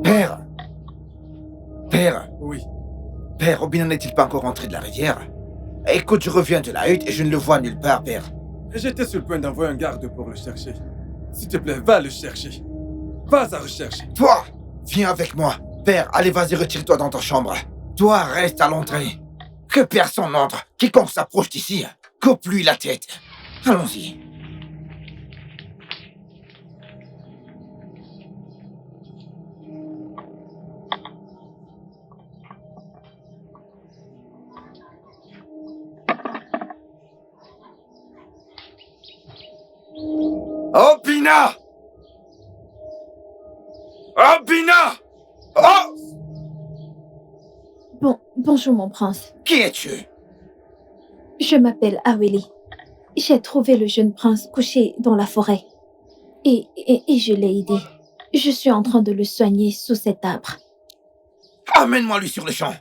Père! Père! Oui. Père, Obina n'est-il pas encore rentré de la rivière? Écoute, je reviens de la hutte et je ne le vois nulle part, père. J'étais sur le point d'envoyer un garde pour le chercher. S'il te plaît, va le chercher. Vas à rechercher. Toi, viens avec moi. Père, allez, vas-y, retire-toi dans ta chambre. Toi, reste à l'entrée. Que personne n'entre. Quiconque s'approche d'ici, coupe-lui la tête. Allons-y. Obina! Obina! Oh! Bonjour mon prince. Qui es-tu? Je m'appelle Aweli. J'ai trouvé le jeune prince couché dans la forêt. Et je l'ai aidé. Je suis en train de le soigner sous cet arbre. Amène-moi lui sur le champ.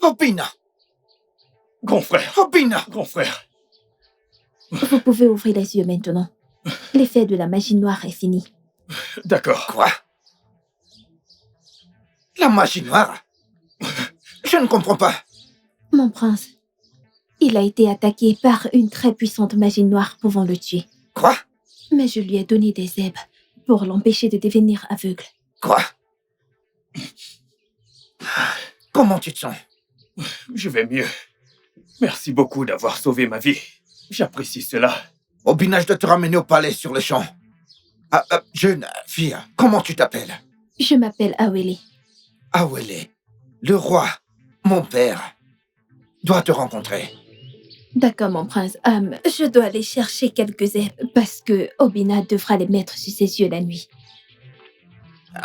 Obina! Grand frère! Obina! Grand frère! Vous pouvez ouvrir les yeux maintenant. L'effet de la magie noire est fini. D'accord. Quoi? La magie noire? Je ne comprends pas. Mon prince, il a été attaqué par une très puissante magie noire pouvant le tuer. Quoi? Mais je lui ai donné des herbes pour l'empêcher de devenir aveugle. Quoi? Comment tu te sens? Je vais mieux. Merci beaucoup d'avoir sauvé ma vie. J'apprécie cela. Obina, je dois te ramener au palais sur le champ. Jeune fille, comment tu t'appelles? Je m'appelle Aweli. Awele, le roi, mon père, doit te rencontrer. D'accord, mon prince. Je dois aller chercher quelques herbes parce que Obina devra les mettre sur ses yeux la nuit.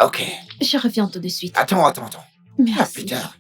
Ok. Je reviens tout de suite. Attends. Merci. À plus tard.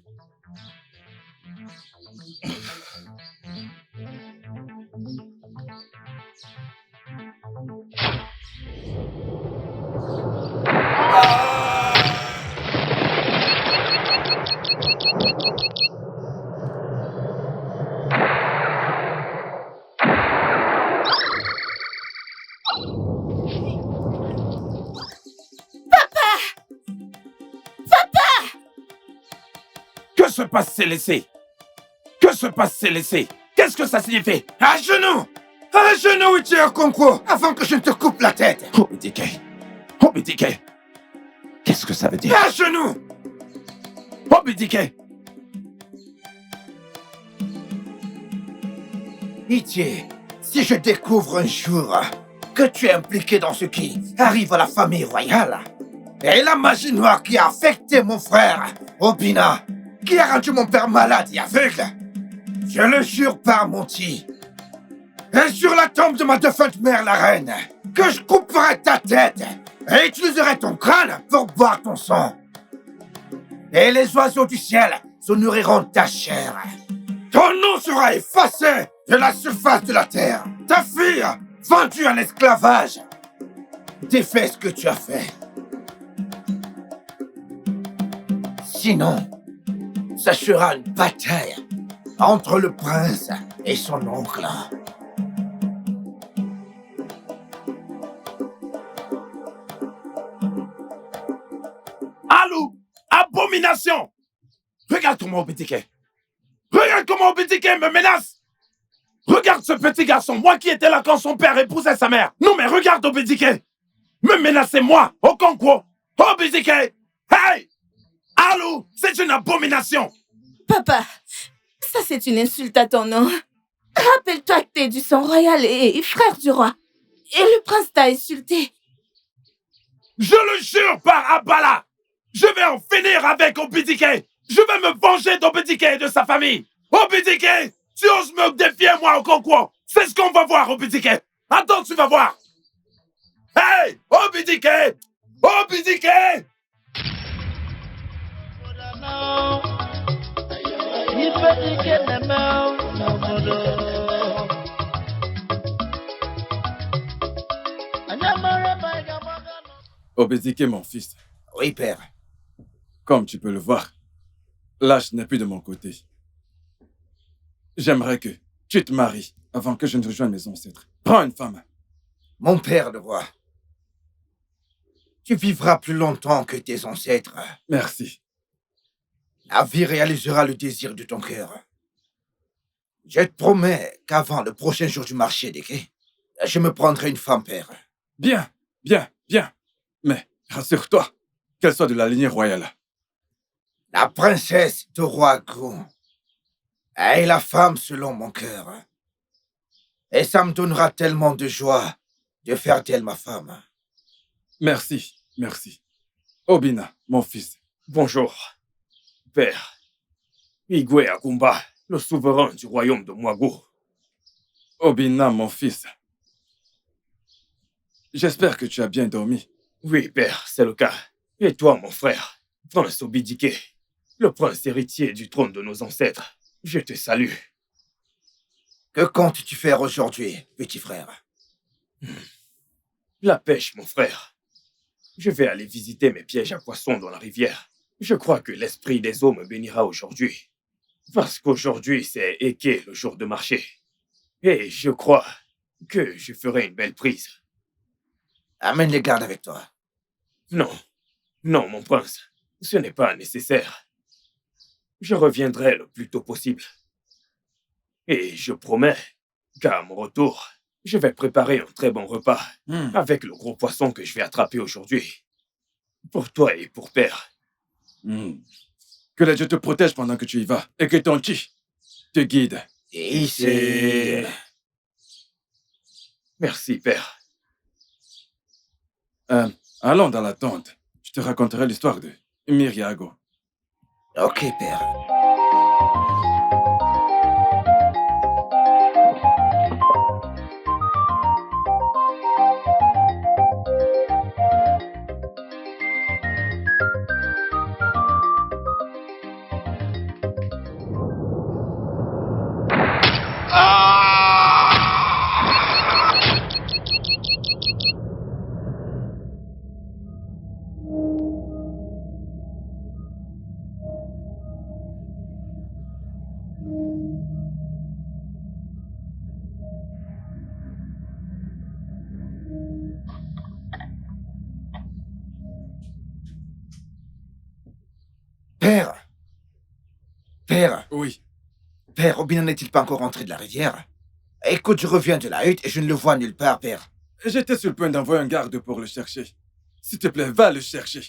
Que se passe, Célessé? Que se passe, Célessé? Qu'est-ce que ça signifie? À genoux! À genoux, Ichiro Konko, avant que je ne te coupe la tête! Obidike! Obidike! Qu'est-ce que ça veut dire? À genoux! Obidike! Ichi, si je découvre un jour que tu es impliqué dans ce qui arrive à la famille royale, et la magie noire qui a affecté mon frère, Obina, qui a rendu mon père malade et aveugle, je le jure par Monty, et sur la tombe de ma défunte mère, la reine, que je couperai ta tête et utiliserai ton crâne pour boire ton sang. Et les oiseaux du ciel se nourriront de ta chair. Ton nom sera effacé de la surface de la terre. Ta fille, vendue en esclavage. Défais ce que tu as fait. Sinon, ça sera une bataille entre le prince et son oncle. Allô? Abomination! Regarde comment Obidike! Regarde comment Obidike me menace! Regarde ce petit garçon, moi qui étais là quand son père épousait sa mère! Non mais regarde Obidike! Me menacer moi, Okonkwo! Obidike! Hey! Alou, c'est une abomination! Papa, ça c'est une insulte à ton nom. Rappelle-toi que t'es du sang royal et frère du roi. Et le prince t'a insulté. Je le jure par Abala! Je vais en finir avec Obidike! Je vais me venger d'Obidike et de sa famille! Obidike! Tu oses me défier, moi, au Okonkwo! C'est ce qu'on va voir, Obidike! Attends, tu vas voir! Hey! Obidike! Obidike! Obidike, mon fils, Oui, père. comme tu peux le voir, l'âge n'est plus de mon côté. J'aimerais que tu te maries avant que je ne rejoigne mes ancêtres. Prends une femme. Mon père, le roi. Tu vivras plus longtemps que tes ancêtres. Merci. La vie réalisera le désir de ton cœur. Je te promets qu'avant le prochain jour du marché des quais, je me prendrai une femme, père. Bien, bien, bien. Mais rassure-toi, qu'elle soit de la lignée royale. La princesse de roi Gu est la femme selon mon cœur. Et ça me donnera tellement de joie de faire d'elle ma femme. Merci, merci. Obina, mon fils. Bonjour, père. Igwe Akumba, le souverain du royaume de Mwago. Obina, mon fils. J'espère que tu as bien dormi. Oui, père, c'est le cas. Et toi, mon frère, prince Obidike, le prince héritier du trône de nos ancêtres, je te salue. Que comptes-tu faire aujourd'hui, petit frère? La pêche, mon frère. Je vais aller visiter mes pièges à poissons dans la rivière. Je crois que l'esprit des eaux me bénira aujourd'hui. Parce qu'aujourd'hui, c'est Eke, le jour de marché. Et je crois que je ferai une belle prise. Amène les gardes avec toi. Non, non, mon prince, ce n'est pas nécessaire. Je reviendrai le plus tôt possible. Et je promets qu'à mon retour, je vais préparer un très bon repas avec le gros poisson que je vais attraper aujourd'hui. Pour toi et pour père. Que les dieux te protègent pendant que tu y vas et que ton chi te guide. Ici. Merci, père. Allons dans la tente. Je te raconterai l'histoire de Miriago. Ok, père. Père. Père. Oui. Père, Obina n'est-il pas encore rentré de la rivière? Écoute, je reviens de la hutte et je ne le vois nulle part, père. J'étais sur le point d'envoyer un garde pour le chercher. S'il te plaît, va le chercher.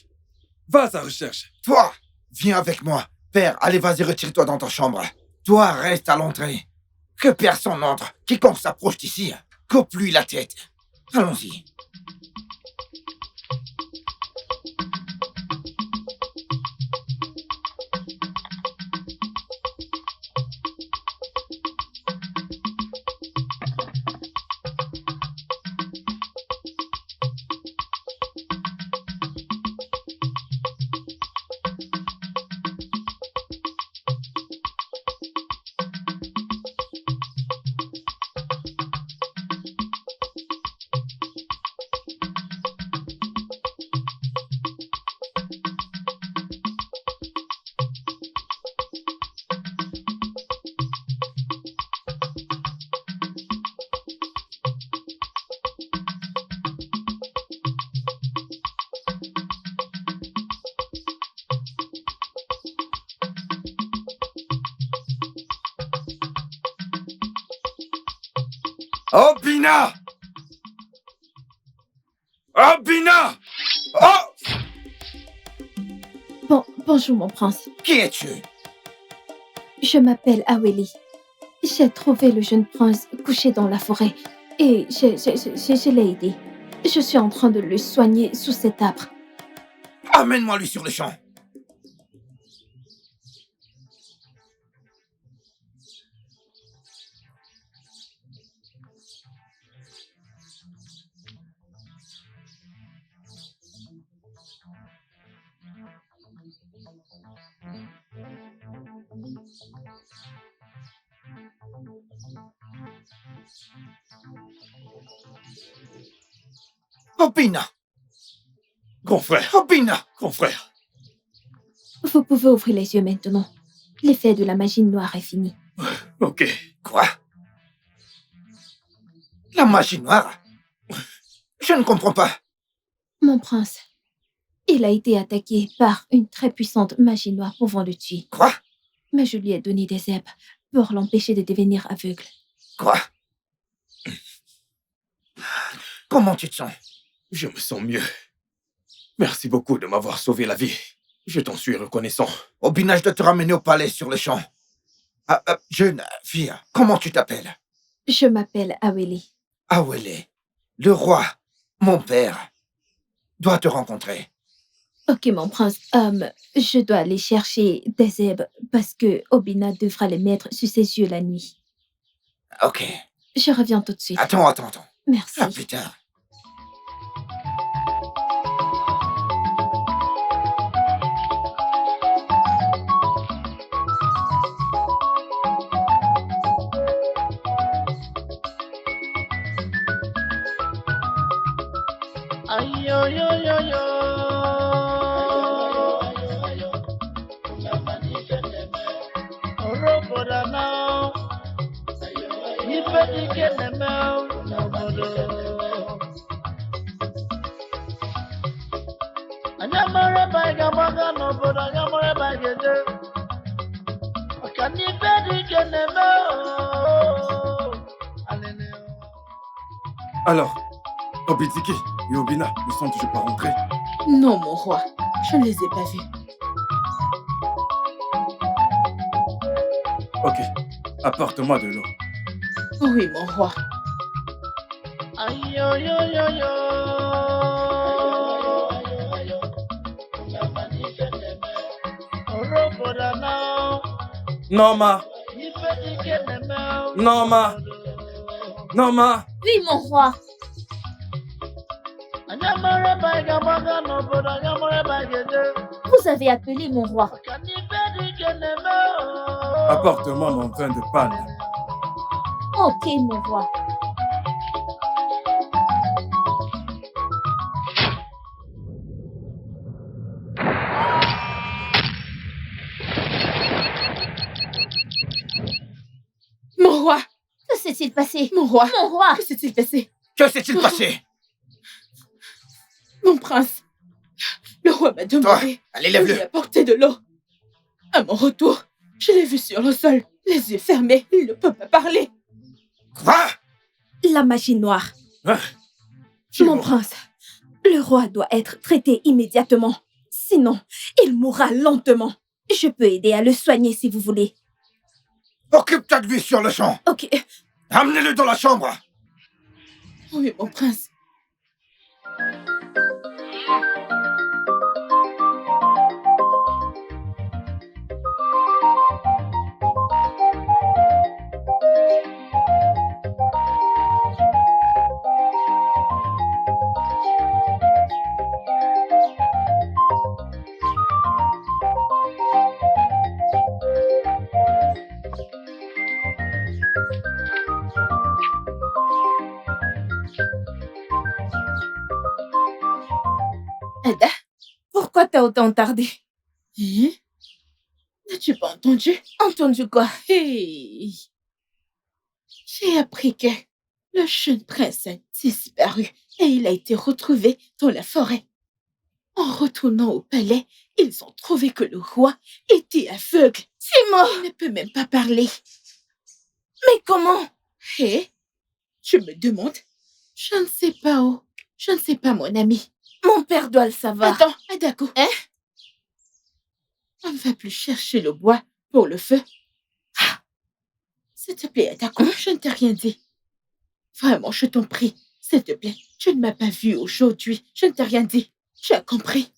Va à sa recherche. Toi, viens avec moi. Père, allez, vas-y, retire-toi dans ta chambre. Toi, reste à l'entrée. Que personne n'entre. Quiconque s'approche d'ici, coupe-lui la tête. Allons-y. Obina! Obina! Oh! Bonjour, mon prince. Qui es-tu? Je m'appelle Aweli. J'ai trouvé le jeune prince couché dans la forêt et je l'ai aidé. Je suis en train de le soigner sous cet arbre. Amène-moi lui sur le champ. Obina! Grand frère, Obina! grand frère. Vous pouvez ouvrir les yeux maintenant. L'effet de la magie noire est fini. Ok. Quoi? La magie noire? Je ne comprends pas. Mon prince, il a été attaqué par une très puissante magie noire pouvant le tuer. Quoi? Mais je lui ai donné des herbes pour l'empêcher de devenir aveugle. Quoi? Comment tu te sens? Je me sens mieux. Merci beaucoup de m'avoir sauvé la vie. Je t'en suis reconnaissant. Obina, je dois te ramener au palais sur le champ. Jeune fille, comment tu t'appelles? Je m'appelle Aweli. Awele, le roi, mon père, doit te rencontrer. Ok, mon prince. Je dois aller chercher des herbes parce que Obina devra les mettre sur ses yeux la nuit. Ok. Je reviens tout de suite. Attends. Merci. À plus tard. Alors, Obidike et Obina ne sont toujours pas rentrés. Non, mon roi, je ne les ai pas vus. Ok, apporte-moi de l'eau. Oui, mon roi. Norma! Norma! Norma! Oui, mon roi. Vous avez appelé mon roi. Apporte-moi mon vin de panne. Ok, mon roi. Mon roi! Que s'est-il passé? Mon roi! Mon roi! Que s'est-il passé? Que s'est-il passé? Mon prince! Le roi m'a Toi, demandé allez, de lui lève-le. apporter de l'eau. À mon retour, je l'ai vu sur le sol, les yeux fermés, il ne peut pas parler. Quoi? La magie noire. Hein? Mon prince, le roi doit être traité immédiatement. Sinon, il mourra lentement. Je peux aider à le soigner si vous voulez. Occupe-toi de lui sur le champ. Ok. Ramenez-le dans la chambre. Oui, mon prince. Ada, pourquoi t'as autant tardé? Hein? N'as-tu pas entendu? Entendu quoi? Hey. J'ai appris que le jeune prince a disparu et il a été retrouvé dans la forêt. En retournant au palais, ils ont trouvé que le roi était aveugle. C'est mort! Il ne peut même pas parler. Mais comment? Hé? Tu me demandes? Je ne sais pas où. Je ne sais pas, mon ami. Mon père doit le savoir. Attends, Adako. Hein? On ne va plus chercher le bois pour le feu. Ah, s'il te plaît, Atako, je ne t'ai rien dit. Vraiment, je t'en prie, s'il te plaît. Tu ne m'as pas vu aujourd'hui. Je ne t'ai rien dit. Tu as compris?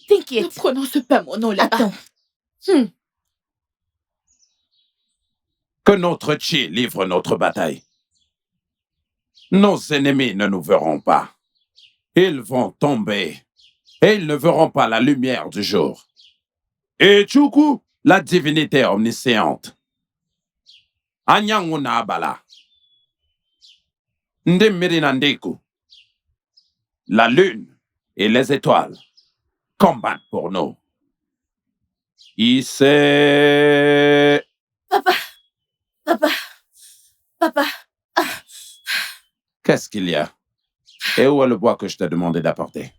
T'inquiète. Ne prononce pas mon nom là-bas. Attends. Que notre Chi livre notre bataille. Nos ennemis ne nous verront pas. Ils vont tomber et ils ne verront pas la lumière du jour. Et Chuku, la divinité omnisciente. Anyanguna Abala. Ndimirinandiku. La lune et les étoiles combattent pour nous. Isse. Papa. Qu'est-ce qu'il y a? Et où est le bois que je t'ai demandé d'apporter?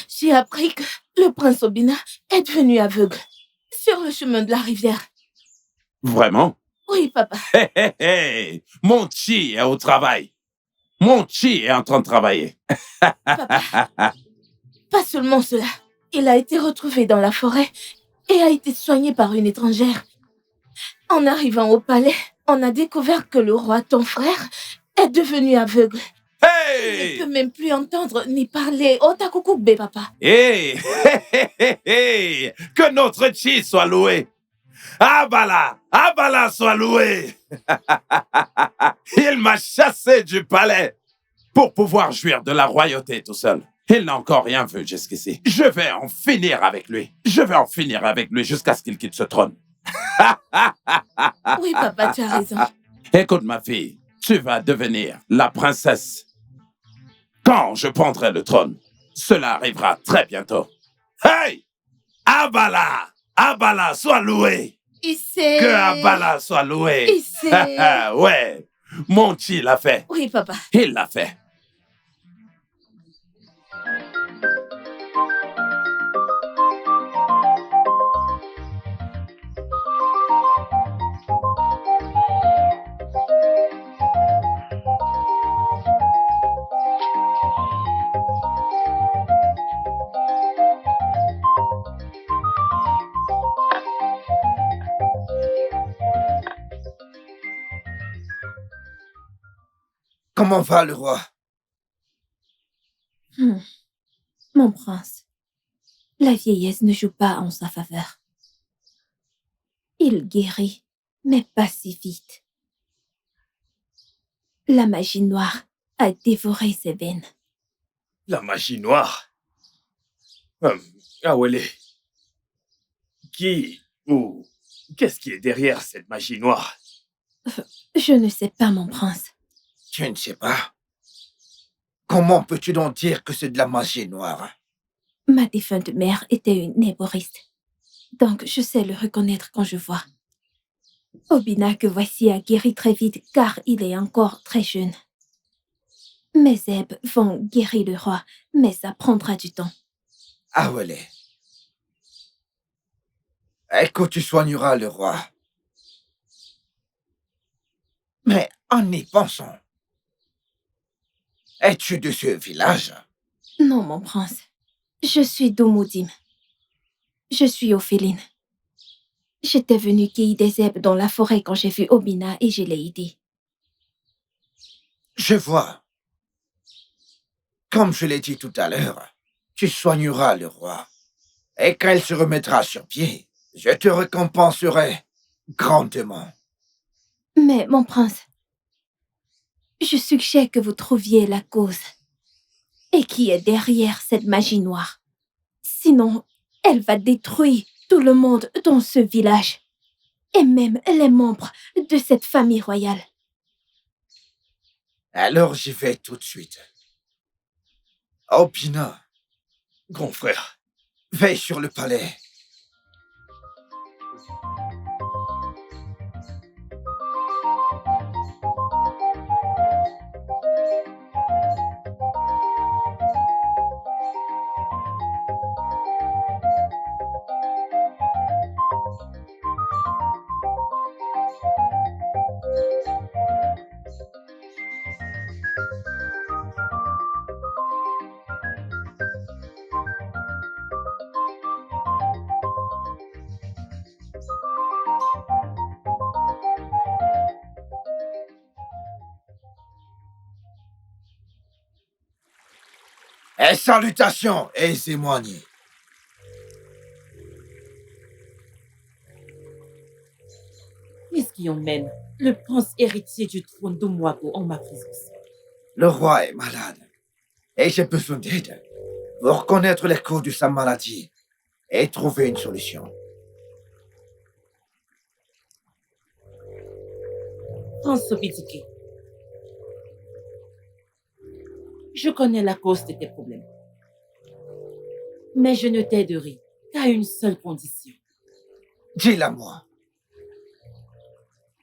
J'ai appris que le prince Obina est devenu aveugle sur le chemin de la rivière. Vraiment? Oui, papa. Hé, hé, hé! Mon chi est au travail. Mon chi est en train de travailler. Papa. Pas seulement cela. Il a été retrouvé dans la forêt et a été soigné par une étrangère. En arrivant au palais, on a découvert que le roi, ton frère, est devenu aveugle. Hey! Il ne peut même plus entendre ni parler. Otakukube, papa. Hey! Hé, hé, hé, hé! Que notre chi soit loué. Abala soit loué. Il m'a chassé du palais pour pouvoir jouir de la royauté tout seul. Il n'a encore rien vu jusqu'ici. Je vais en finir avec lui. Je vais en finir avec lui jusqu'à ce qu'il quitte ce trône. Oui, papa, tu as raison. Écoute, ma fille, tu vas devenir la princesse. Quand je prendrai le trône, cela arrivera très bientôt. Hey! Abala, sois loué. Que Abala soit loué. Ouais, mon chi l'a fait. Oui, papa. Il l'a fait. Comment va le roi? Mon prince, la vieillesse ne joue pas en sa faveur. Il guérit, mais pas si vite. La magie noire a dévoré ses veines. La magie noire? Awele. Qui ou qu'est-ce qui est derrière cette magie noire? Je ne sais pas, mon prince. Tu ne sais pas? Comment peux-tu donc dire que c'est de la magie noire? Ma défunte mère était une néboriste. Donc, je sais le reconnaître quand je vois. Obina que voici a guéri très vite car il est encore très jeune. Mes zèbres vont guérir le roi, mais ça prendra du temps. Awele. Écoute, tu soigneras le roi. Mais en y pensant, es-tu de ce village? Non, mon prince. Je suis d'Omoudim. Je suis Ophéline. J'étais venue cueillir des zèbres dans la forêt quand j'ai vu Obina et je l'ai aidé. Je vois. Comme je l'ai dit tout à l'heure, tu soigneras le roi. Et quand il se remettra sur pied, je te récompenserai grandement. Mais, mon prince, je suggère que vous trouviez la cause. Et qui est derrière cette magie noire. Sinon, elle va détruire tout le monde dans ce village. Et même les membres de cette famille royale. Alors j'y vais tout de suite. Obina, Grand frère. veille sur le palais. Et salutations, et témoignez. Qu'est-ce qui emmène le prince héritier du trône d'Omwago en ma présence? Le roi est malade. Et j'ai besoin d'aide pour connaître les causes de sa maladie et trouver une solution. Prince Obidike, je connais la cause de tes problèmes. Mais je ne t'aiderai qu'à une seule condition. Dis-la moi.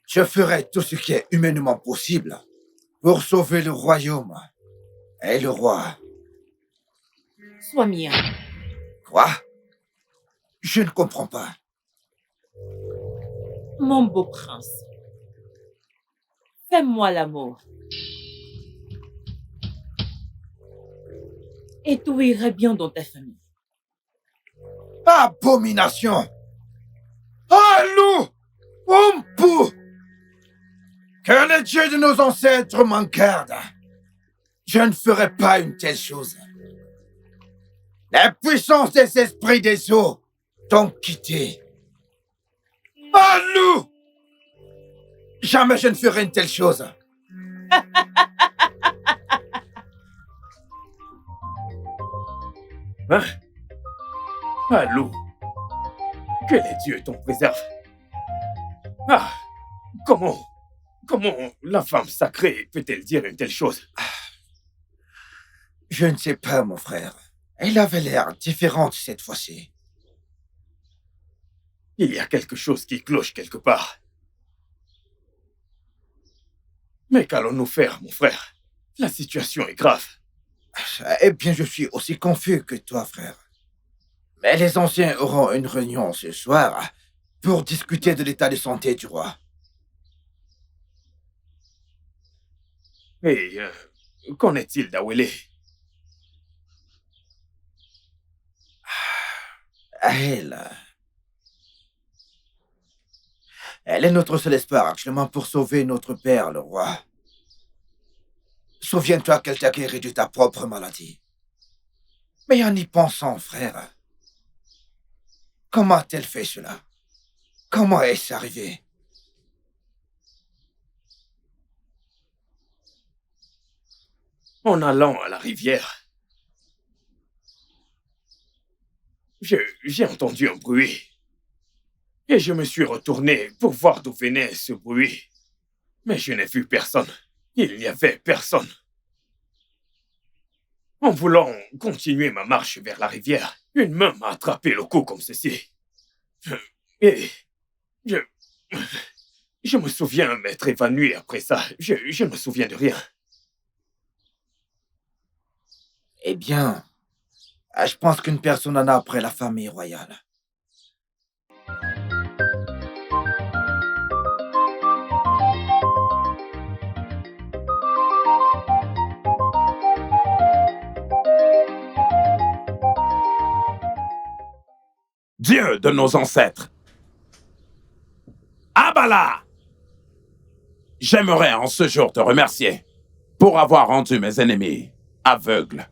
Je ferai tout ce qui est humainement possible pour sauver le royaume et le roi. Sois mien. Quoi? Je ne comprends pas. Mon beau prince, fais-moi l'amour. Et tout irait bien dans ta famille. Abomination! Allô! Ompu! Que les dieux de nos ancêtres m'en gardent. Je ne ferai pas une telle chose. La puissance des esprits des eaux t'ont quitté. Allô! Jamais je ne ferai une telle chose. Hein? Allô? Que les dieux t'en préservent. Ah! Comment la femme sacrée peut-elle dire une telle chose? Je ne sais pas, mon frère. Elle avait l'air différente cette fois-ci. Il y a quelque chose qui cloche quelque part. Mais qu'allons-nous faire, mon frère? La situation est grave. Eh bien, je suis aussi confus que toi, frère. Mais les anciens auront une réunion ce soir pour discuter de l'état de santé du roi. Et qu'en est-il d'Awele? Elle est notre seul espoir actuellement pour sauver notre père, le roi. Souviens-toi qu'elle t'a guéri de ta propre maladie. Mais en y pensant, frère, comment a-t-elle fait cela? Comment est-ce arrivé? En allant à la rivière, j'ai entendu un bruit. Et je me suis retourné pour voir d'où venait ce bruit. Mais je n'ai vu personne. Il n'y avait personne. En voulant continuer ma marche vers la rivière, une main m'a attrapé le cou comme ceci. Et je me souviens m'être évanoui après ça. Je ne me souviens de rien. Eh bien, je pense qu'une personne en a après la famille royale. Dieu de nos ancêtres. Abala! J'aimerais en ce jour te remercier pour avoir rendu mes ennemis aveugles,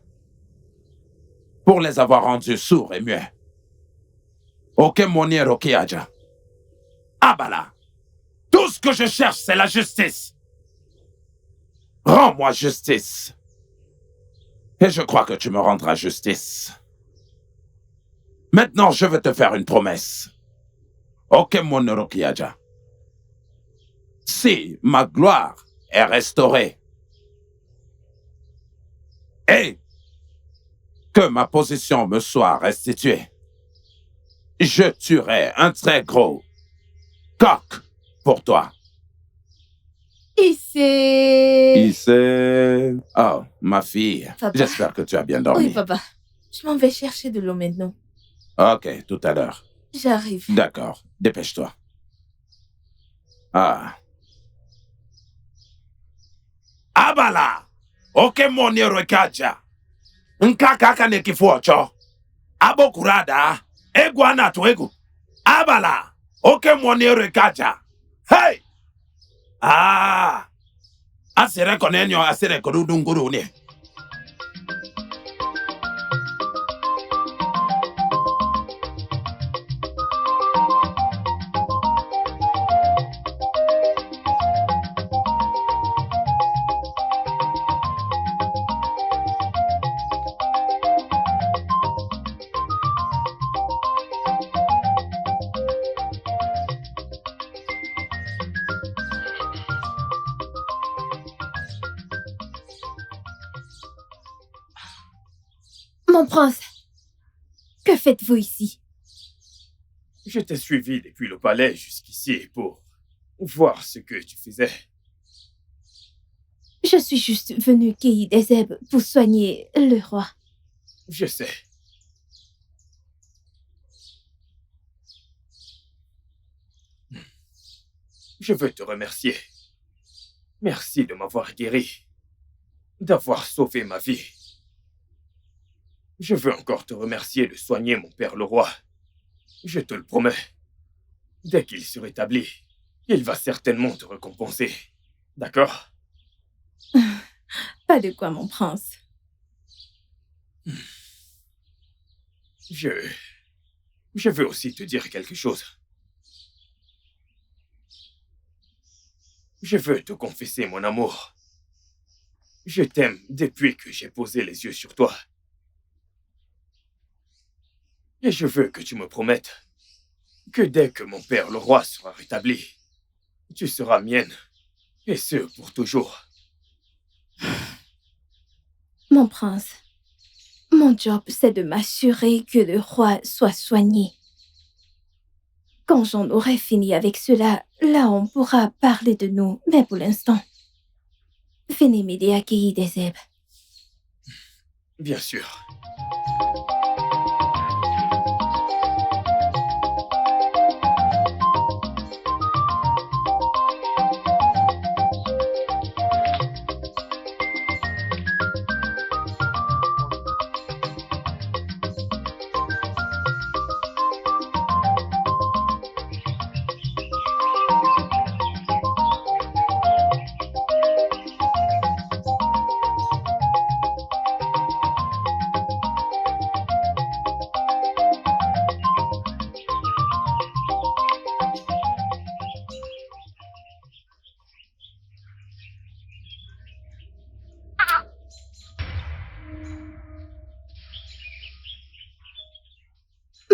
pour les avoir rendus sourds et muets. Okemoni Rokiaja. Abala! Tout ce que je cherche, c'est la justice. Rends-moi justice. Et je crois que tu me rendras justice. Maintenant, je veux te faire une promesse. Okemoni Rokiaja. Si ma gloire est restaurée et que ma position me soit restituée, je tuerai un très gros coq pour toi. Issé. Oh, ma fille. Papa. J'espère que tu as bien dormi. Oui, papa. Je m'en vais chercher de l'eau maintenant. Ok, tout à l'heure. J'arrive. D'accord, dépêche-toi. Ah. Abala! Okemoni Rokaja. Nkaka ne kifuocho. Abo kurada. Egwana tuegu. Abala! Okemoni Rokaja. Hey! Ah! Asere konenyo asere korudunguru ne. Mon prince, que faites-vous ici? Je t'ai suivi depuis le palais jusqu'ici pour voir ce que tu faisais. Je suis juste venue Kéhi Dezeb pour soigner le roi. Je sais. Je veux te remercier. Merci de m'avoir guéri, d'avoir sauvé ma vie. Je veux encore te remercier de soigner mon père le roi. Je te le promets. Dès qu'il se rétablit, il va certainement te récompenser. D'accord? Pas de quoi, mon prince. Je veux aussi te dire quelque chose. Je veux te confesser mon amour. Je t'aime depuis que j'ai posé les yeux sur toi. Et je veux que tu me promettes que dès que mon père le roi sera rétabli, tu seras mienne, et ce pour toujours. Mon prince, mon job, c'est de m'assurer que le roi soit soigné. Quand j'en aurai fini avec cela, là on pourra parler de nous, mais pour l'instant, venez m'aider à Kéhi Dezeb. Bien sûr.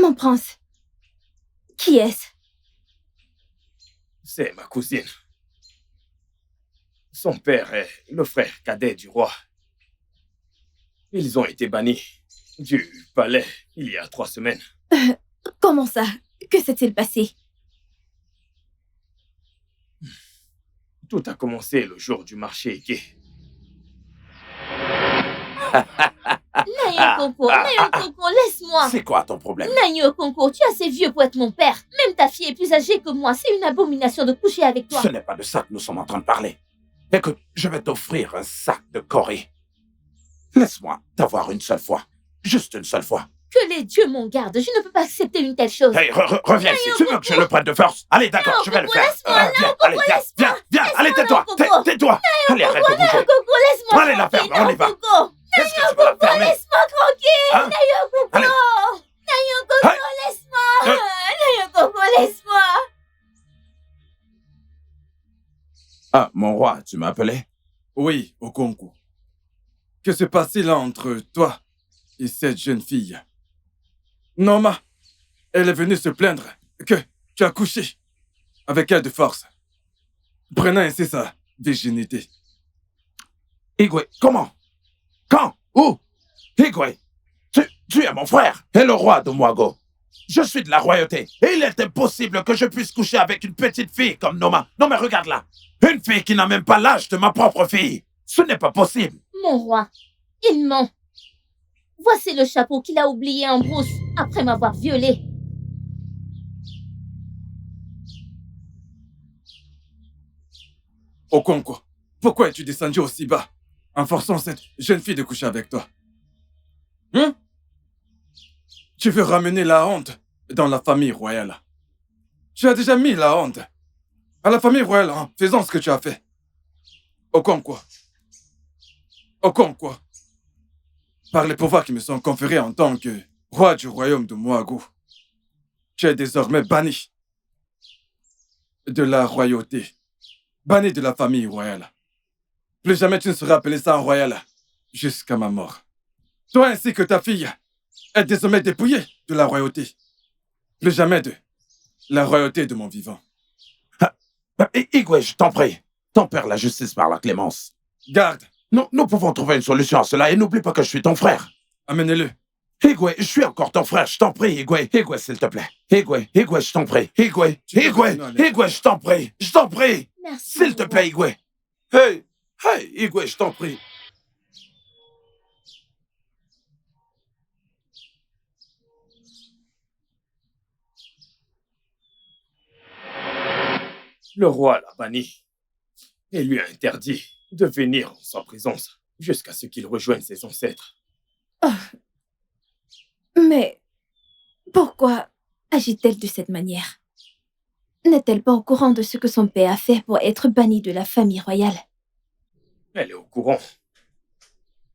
Mon prince, qui est-ce? C'est ma cousine. Son père est le frère cadet du roi. Ils ont été bannis du palais il y a 3 semaines. Comment ça? Que s'est-il passé? Tout a commencé le jour du marché gay. Nayo Coco, laisse-moi. C'est quoi ton problème? Nayo Coco, tu es assez vieux pour être mon père. Même ta fille est plus âgée que moi. C'est une abomination de coucher avec toi. Ce n'est pas de ça que nous sommes en train de parler. Écoute, je vais t'offrir un sac de Corée. Laisse-moi t'avoir une seule fois. Juste une seule fois. Que les dieux m'en gardent. Je ne peux pas accepter une telle chose. Hey, reviens ici. Tu veux que je le prenne de force? Allez, d'accord, je vais le faire. Viens, allez, viens, allez, tais-toi. Tais-toi. Allez, arrête de bouger. Coco, laisse-moi. Allez, la ferme, on y va. Coco. Qu'est-ce que tu veux la fermer? Laisse-moi tranquille. Hein? Nayo Coco. Allez. Nayo Coco, Hey. laisse-moi. Nayo Coco, laisse-moi. Ah, mon roi, tu m'as appelé? Oui, Okonkwo. Que se passe-t-il entre toi et cette jeune fille? Norma, elle est venue se plaindre que tu as couché avec elle de force, prenant ainsi sa virginité. Igwe, comment? Quand? Où? Igwe, tu es mon frère et le roi de Mwago. Je suis de la royauté et il est impossible que je puisse coucher avec une petite fille comme Noma. Non mais regarde là, une fille qui n'a même pas l'âge de ma propre fille. Ce n'est pas possible. Mon roi, il ment. Voici le chapeau qu'il a oublié en brousse après m'avoir violée. Okonkwo, pourquoi es-tu descendu aussi bas en forçant cette jeune fille de coucher avec toi? Tu veux ramener la honte dans la famille royale. Tu as déjà mis la honte à la famille royale en faisant ce que tu as fait. Okonkwo, par les pouvoirs qui me sont conférés en tant que roi du royaume de Mwago, tu es désormais banni de la royauté, banni de la famille royale. Plus jamais tu ne seras appelé ça en royal jusqu'à ma mort. Toi ainsi que ta fille êtes désormais dépouillés de la royauté. Plus jamais de la royauté de mon vivant. Igwe, je t'en prie. Tempère la justice par la clémence. Garde, Nous pouvons trouver une solution à cela et n'oublie pas que je suis ton frère. amenez-le Igwe, je suis encore ton frère, je t'en prie, Igwe. Igwe, s'il te plaît. Igwe, je t'en prie. Igwe, je t'en prie. Je t'en prie. Merci. S'il te plaît, Igwe. Hey, Igwe, je t'en prie. Le roi l'a banni et lui a interdit de venir en sa présence jusqu'à ce qu'il rejoigne ses ancêtres. Mais pourquoi agit-elle de cette manière? N'est-elle pas au courant de ce que son père a fait pour être banni de la famille royale? Elle est au courant.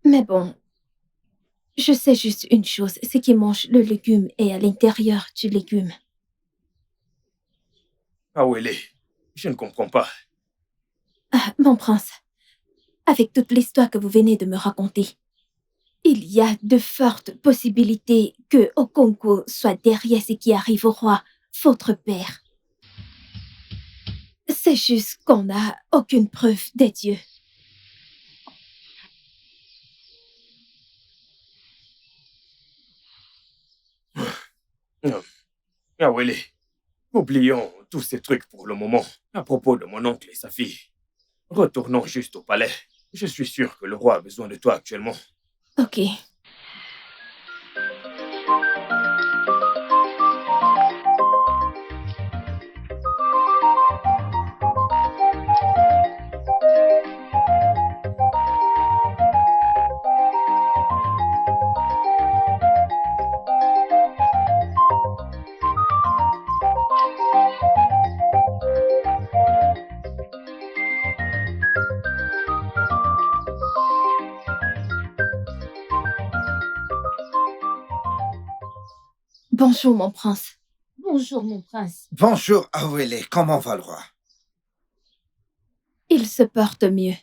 Mais bon, je sais juste une chose, c'est qu'il mange le légume et à l'intérieur du légume. Awele, je ne comprends pas. Ah, mon prince, avec toute l'histoire que vous venez de me raconter, il y a de fortes possibilités que Okonkwo soit derrière ce qui arrive au roi, votre père. C'est juste qu'on n'a aucune preuve des dieux. Awele, oublions tous ces trucs pour le moment. À propos de mon oncle et sa fille, retournons juste au palais. Je suis sûr que le roi a besoin de toi actuellement. Ok. Bonjour, mon prince. Bonjour, mon prince. Bonjour, Awele. Comment va le roi? Il se porte mieux.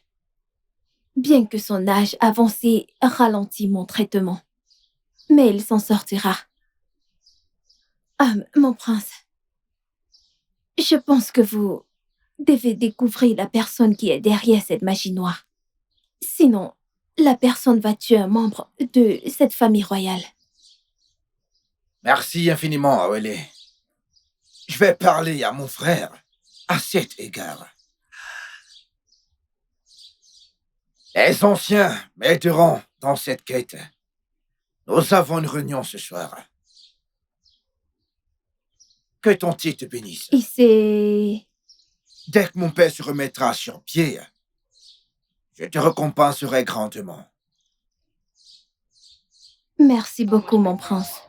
Bien que son âge avancé ralentit mon traitement. Mais il s'en sortira. Ah, mon prince. Je pense que vous devez découvrir la personne qui est derrière cette magie noire. Sinon, la personne va tuer un membre de cette famille royale. Merci infiniment, Awele. Je vais parler à mon frère à cet égard. Les anciens m'aideront dans cette quête. Nous avons une réunion ce soir. Que ton titre te bénisse. Et c'est... Dès que mon père se remettra sur pied, je te récompenserai grandement. Merci beaucoup, mon prince.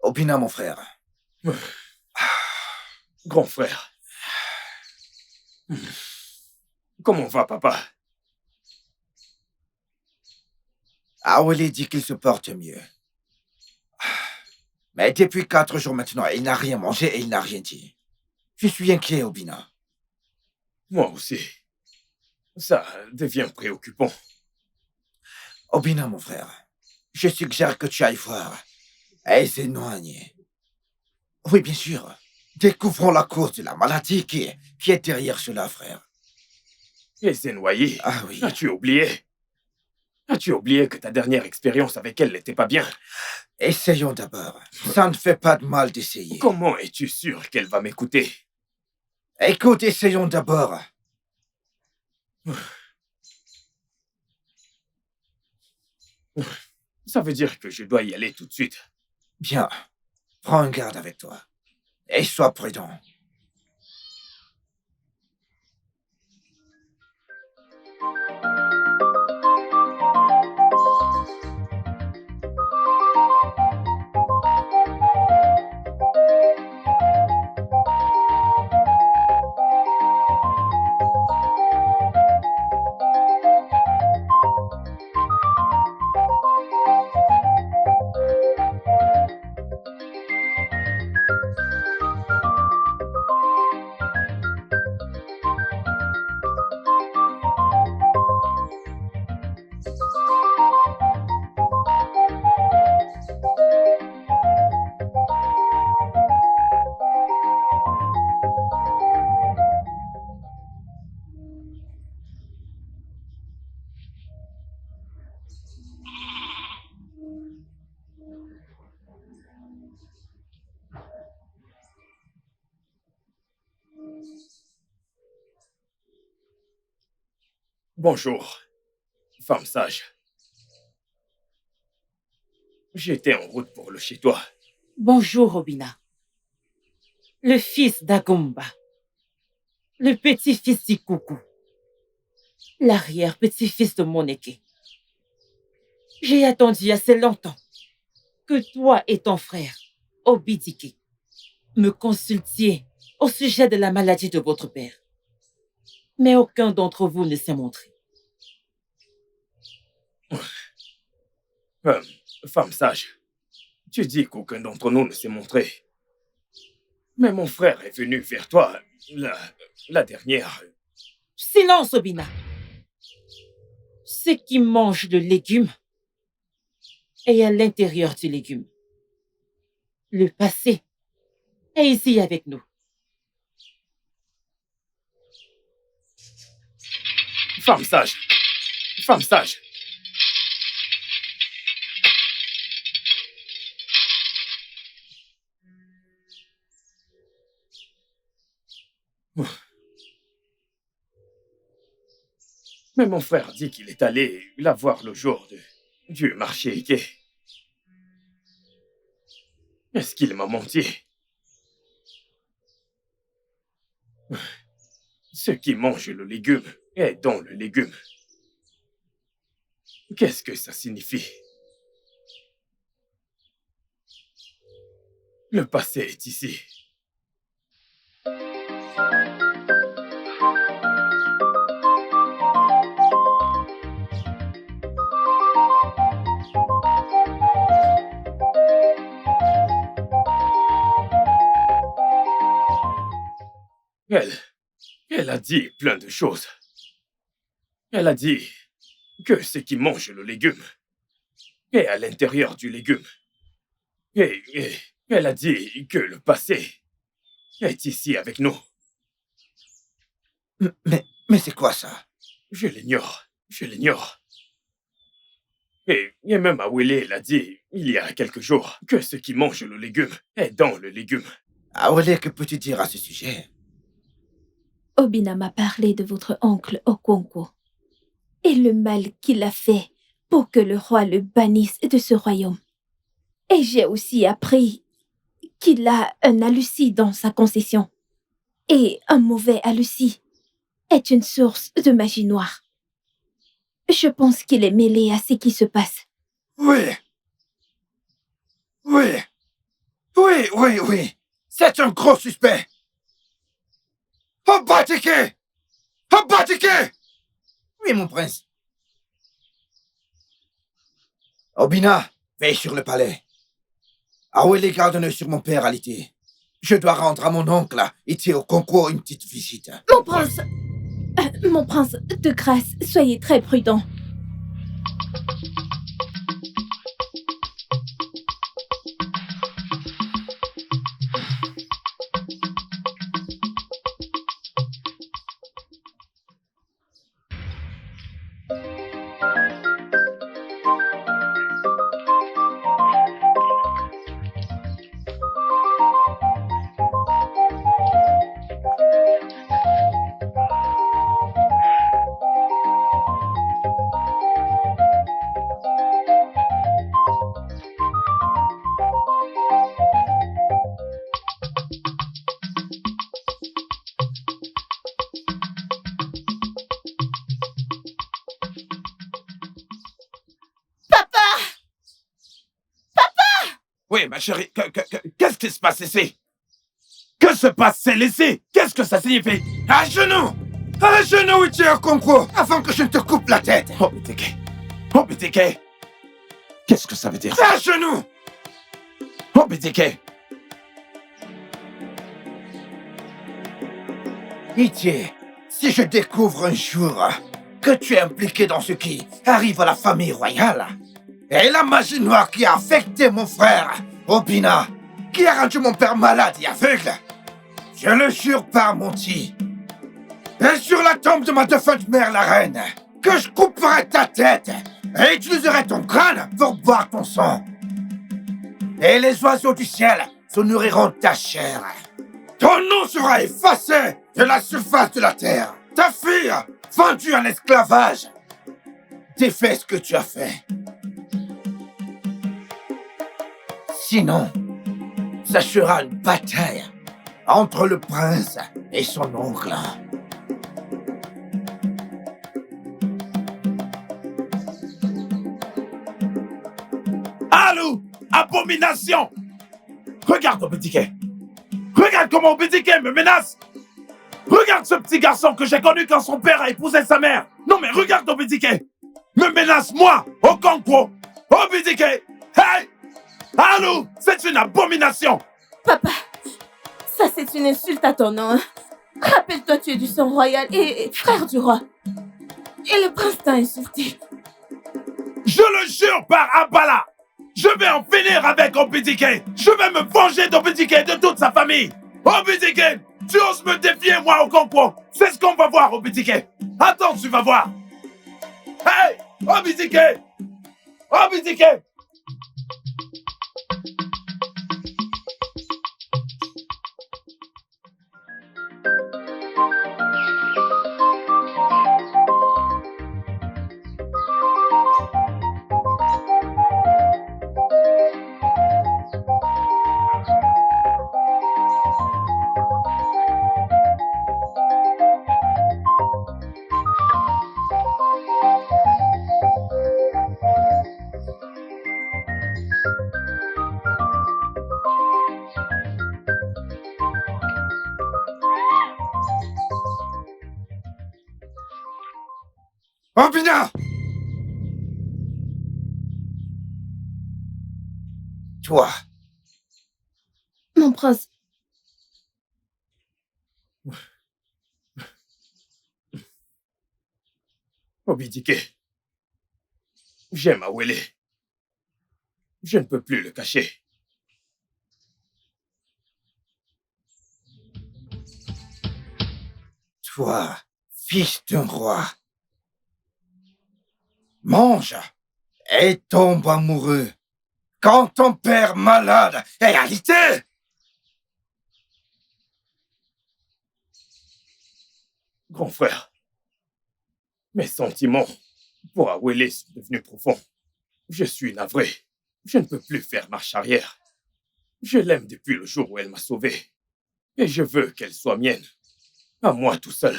Obina, mon frère. Grand frère. Comment va, papa? Awele dit qu'il se porte mieux. Mais depuis 4 jours maintenant, il n'a rien mangé et il n'a rien dit. Je suis inquiet, Obina. Moi aussi. Ça devient préoccupant. Obina, mon frère, je suggère que tu ailles voir Ezenwanye. Oui, bien sûr. Découvrons la cause de la maladie qui est derrière cela, frère. Ezenwanye, Ah oui. as-tu oublié? As-tu oublié que ta dernière expérience avec elle n'était pas bien? Essayons d'abord. Ça ne fait pas de mal d'essayer. Comment es-tu sûr qu'elle va m'écouter? Écoute, essayons d'abord. Ça veut dire que je dois y aller tout de suite. Bien. Prends garde avec toi. Et sois prudent. Bonjour, femme sage. J'étais en route pour le chez toi. Bonjour, Obina. Le fils d'Agumba. Le petit-fils d'Ikuku. L'arrière-petit-fils de Moneke. J'ai attendu assez longtemps que toi et ton frère, Obidike, me consultiez au sujet de la maladie de votre père. Mais aucun d'entre vous ne s'est montré. Femme sage, tu dis qu'aucun d'entre nous ne s'est montré. Mais mon frère est venu vers toi la dernière. Silence, Obina. Ce qui mange le légume est à l'intérieur du légume. Le passé est ici avec nous. Femme sage, femme sage. Mais mon frère dit qu'il est allé la voir le jour du marché gay. Est-ce qu'il m'a menti? Ce qui mange le légume est dans le légume. Qu'est-ce que ça signifie? Le passé est ici. Elle a dit plein de choses. Elle a dit que ce qui mange le légume est à l'intérieur du légume. Et elle a dit que le passé est ici avec nous. Mais c'est quoi ça? Je l'ignore. Et même Awele l'a dit il y a quelques jours que ce qui mange le légume est dans le légume. Awele, que peux-tu dire à ce sujet? Obina m'a parlé de votre oncle Okonkwo et le mal qu'il a fait pour que le roi le bannisse de ce royaume. Et j'ai aussi appris qu'il a un Alusi dans sa concession. Et un mauvais Alusi est une source de magie noire. Je pense qu'il est mêlé à ce qui se passe. Oui. C'est un gros suspect. Obadike! Oui, mon prince. Obina, veille sur le palais. Awele garde un œil sur mon père, Alité. Je dois rendre à mon oncle, Ité Okonkwo, une petite visite. Mon prince, de grâce, soyez très prudent. Oui, ma chérie, qu'est-ce qui se passe ici? Que se passe-t-il ici? Qu'est-ce que ça signifie? À genoux, Ité Okonkwo, avant que je ne te coupe la tête. Obidike. Qu'est-ce que ça veut dire? À genoux. Obidike. Ité, si je découvre un jour que tu es impliqué dans ce qui arrive à la famille royale, et la magie noire qui a affecté mon frère, Obina, qui a rendu mon père malade et aveugle, je le jure par Monty, et sur la tombe de ma défunte mère, la reine, que je couperai ta tête et utiliserai ton crâne pour boire ton sang. Et les oiseaux du ciel se nourriront de ta chair. Ton nom sera effacé de la surface de la terre. Ta fille, vendue en esclavage. Défais ce que tu as fait. Sinon, ça sera une bataille entre le prince et son oncle. Alou, abomination! Regarde Obidike. Regarde comment Obidike me menace. Regarde ce petit garçon que j'ai connu quand son père a épousé sa mère. Non mais regarde Obidike. Me menace moi, Okonkwo. Obidike. Hey! Alou, c'est une abomination. Papa, ça c'est une insulte à ton nom. Hein. Rappelle-toi, tu es du sang royal et frère du roi. Et le prince t'a insulté. Je le jure par Abala. Je vais en finir avec Obidike. Je vais me venger d'Obidike et de toute sa famille. Obidike, tu oses me défier, moi, Okonkwo. C'est ce qu'on va voir, Obidike. Attends, tu vas voir. Hey, Obidike. Obidike. Obina! Toi, Mon prince, Obidike, j'aime Awele. Je ne peux plus le cacher. toi, fils d'un roi, mange et tombe amoureux quand ton père malade est alité. Grand frère, mes sentiments pour Awele sont devenus profonds. Je suis navré. Je ne peux plus faire marche arrière. Je l'aime depuis le jour où elle m'a sauvé. Et je veux qu'elle soit mienne. À moi tout seul.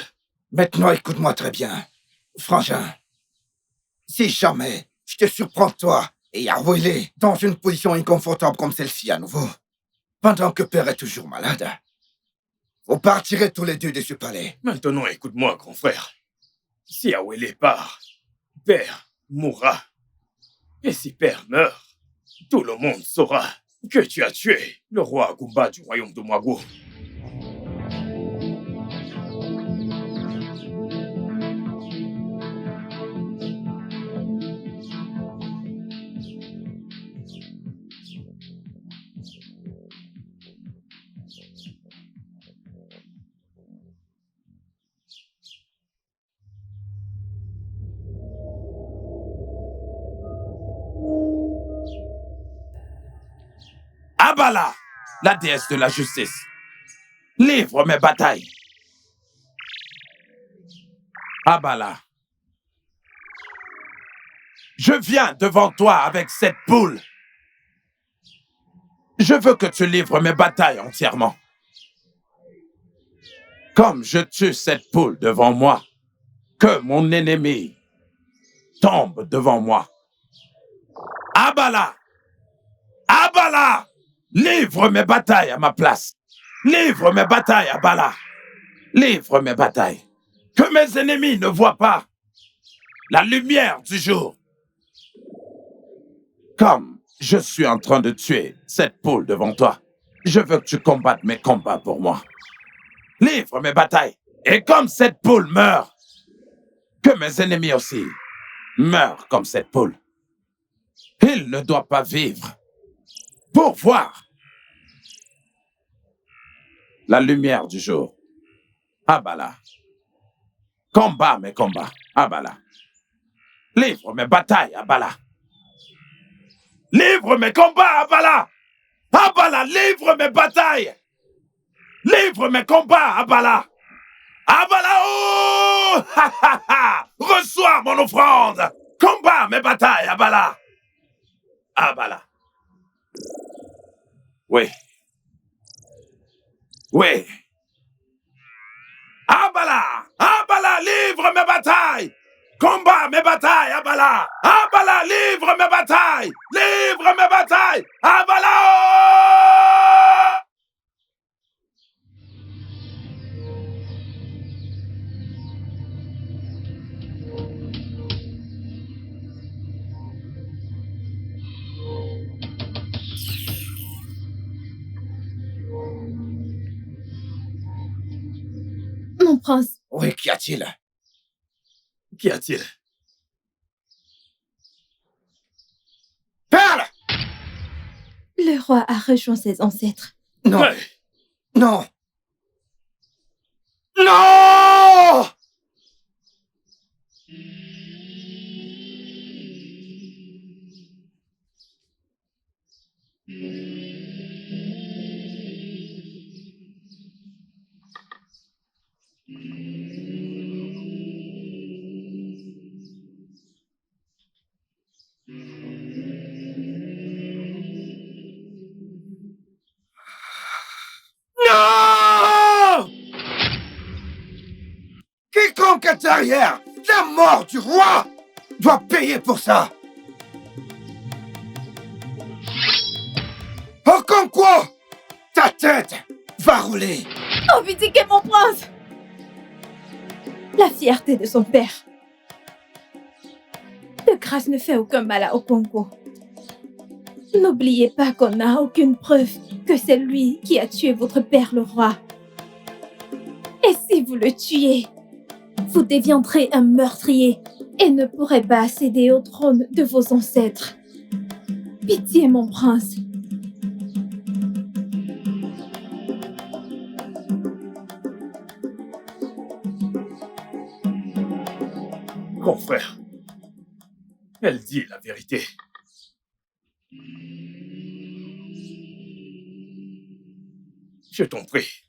Maintenant, écoute-moi très bien, frangin. Si jamais je te surprends, toi et Awele, dans une position inconfortable comme celle-ci à nouveau, pendant que père est toujours malade, vous partirez tous les deux de ce palais. Maintenant, écoute-moi, grand frère. Si Awele part, père mourra. Et si père meurt, tout le monde saura que tu as tué le roi Agumba du royaume de Mwago. Abala, la déesse de la justice, livre mes batailles. Abala, je viens devant toi avec cette poule. Je veux que tu livres mes batailles entièrement. Comme je tue cette poule devant moi, que mon ennemi tombe devant moi. Abala! Abala! Livre mes batailles à ma place. Livre mes batailles, Abala. Livre mes batailles. Que mes ennemis ne voient pas la lumière du jour. Comme je suis en train de tuer cette poule devant toi, je veux que tu combattes mes combats pour moi. Livre mes batailles. Et comme cette poule meurt, que mes ennemis aussi meurent comme cette poule. Il ne doit pas vivre pour voir la lumière du jour. Abala. Combat mes combats. Abala. Livre mes batailles, Abala. Livre mes combats, Abala. Abala, livre mes batailles. Livre mes combats, Abala. Abala Abalao! Ha ha ha! Reçois mon offrande! Combat mes batailles, Abala! Abala. Oui. Oui. Abala! Abala, livre mes batailles! Combat mes batailles, Abala! Abala, livre mes batailles! Livre mes batailles! Abala! Mon prince, Oui, qu'y a-t-il? Qu'y a-t-il? Parle! le roi a rejoint ses ancêtres. Non, Ouais. non. Non! Non! Quiconque est derrière la mort du roi doit payer pour ça. Okonkwo, ta tête va rouler. Obidike, mon prince! La fierté de son père. De grâce, ne fait aucun mal à Okonkwo. N'oubliez pas qu'on n'a aucune preuve que c'est lui qui a tué votre père le roi. Et si vous le tuez, vous deviendrez un meurtrier et ne pourrez pas accéder au trône de vos ancêtres. Pitié, mon prince. Confrère, elle dit la vérité. Je t'en prie.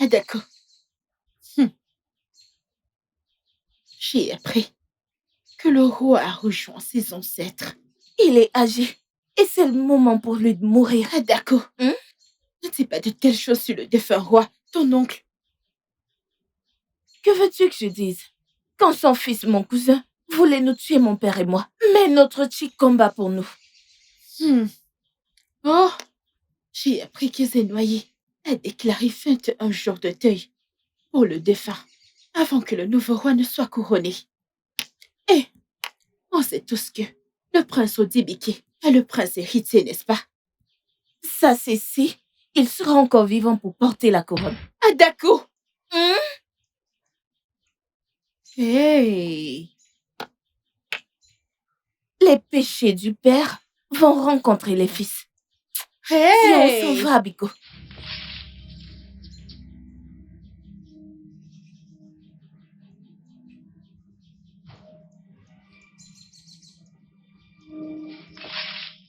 Ah, d'accord. J'ai appris que le roi a rejoint ses ancêtres. Il est âgé et c'est le moment pour lui de mourir. Ah, d'accord. Je ne sais pas de telle chose sur le défunt roi, ton oncle. Que veux-tu que je dise? Quand son fils, mon cousin, voulait nous tuer, mon père et moi, mais notre chic combat pour nous. Oh, j'ai appris que Zenoyer a déclaré fin un jour de deuil pour le défunt, avant que le nouveau roi ne soit couronné. Et on sait tous que le prince Odibike est le prince héritier, n'est-ce pas? Ça, c'est si il sera encore vivant pour porter la couronne. Ah, d'accord. Hey. Les péchés du père vont rencontrer les fils. Hey! Viens, on s'en va, Biko.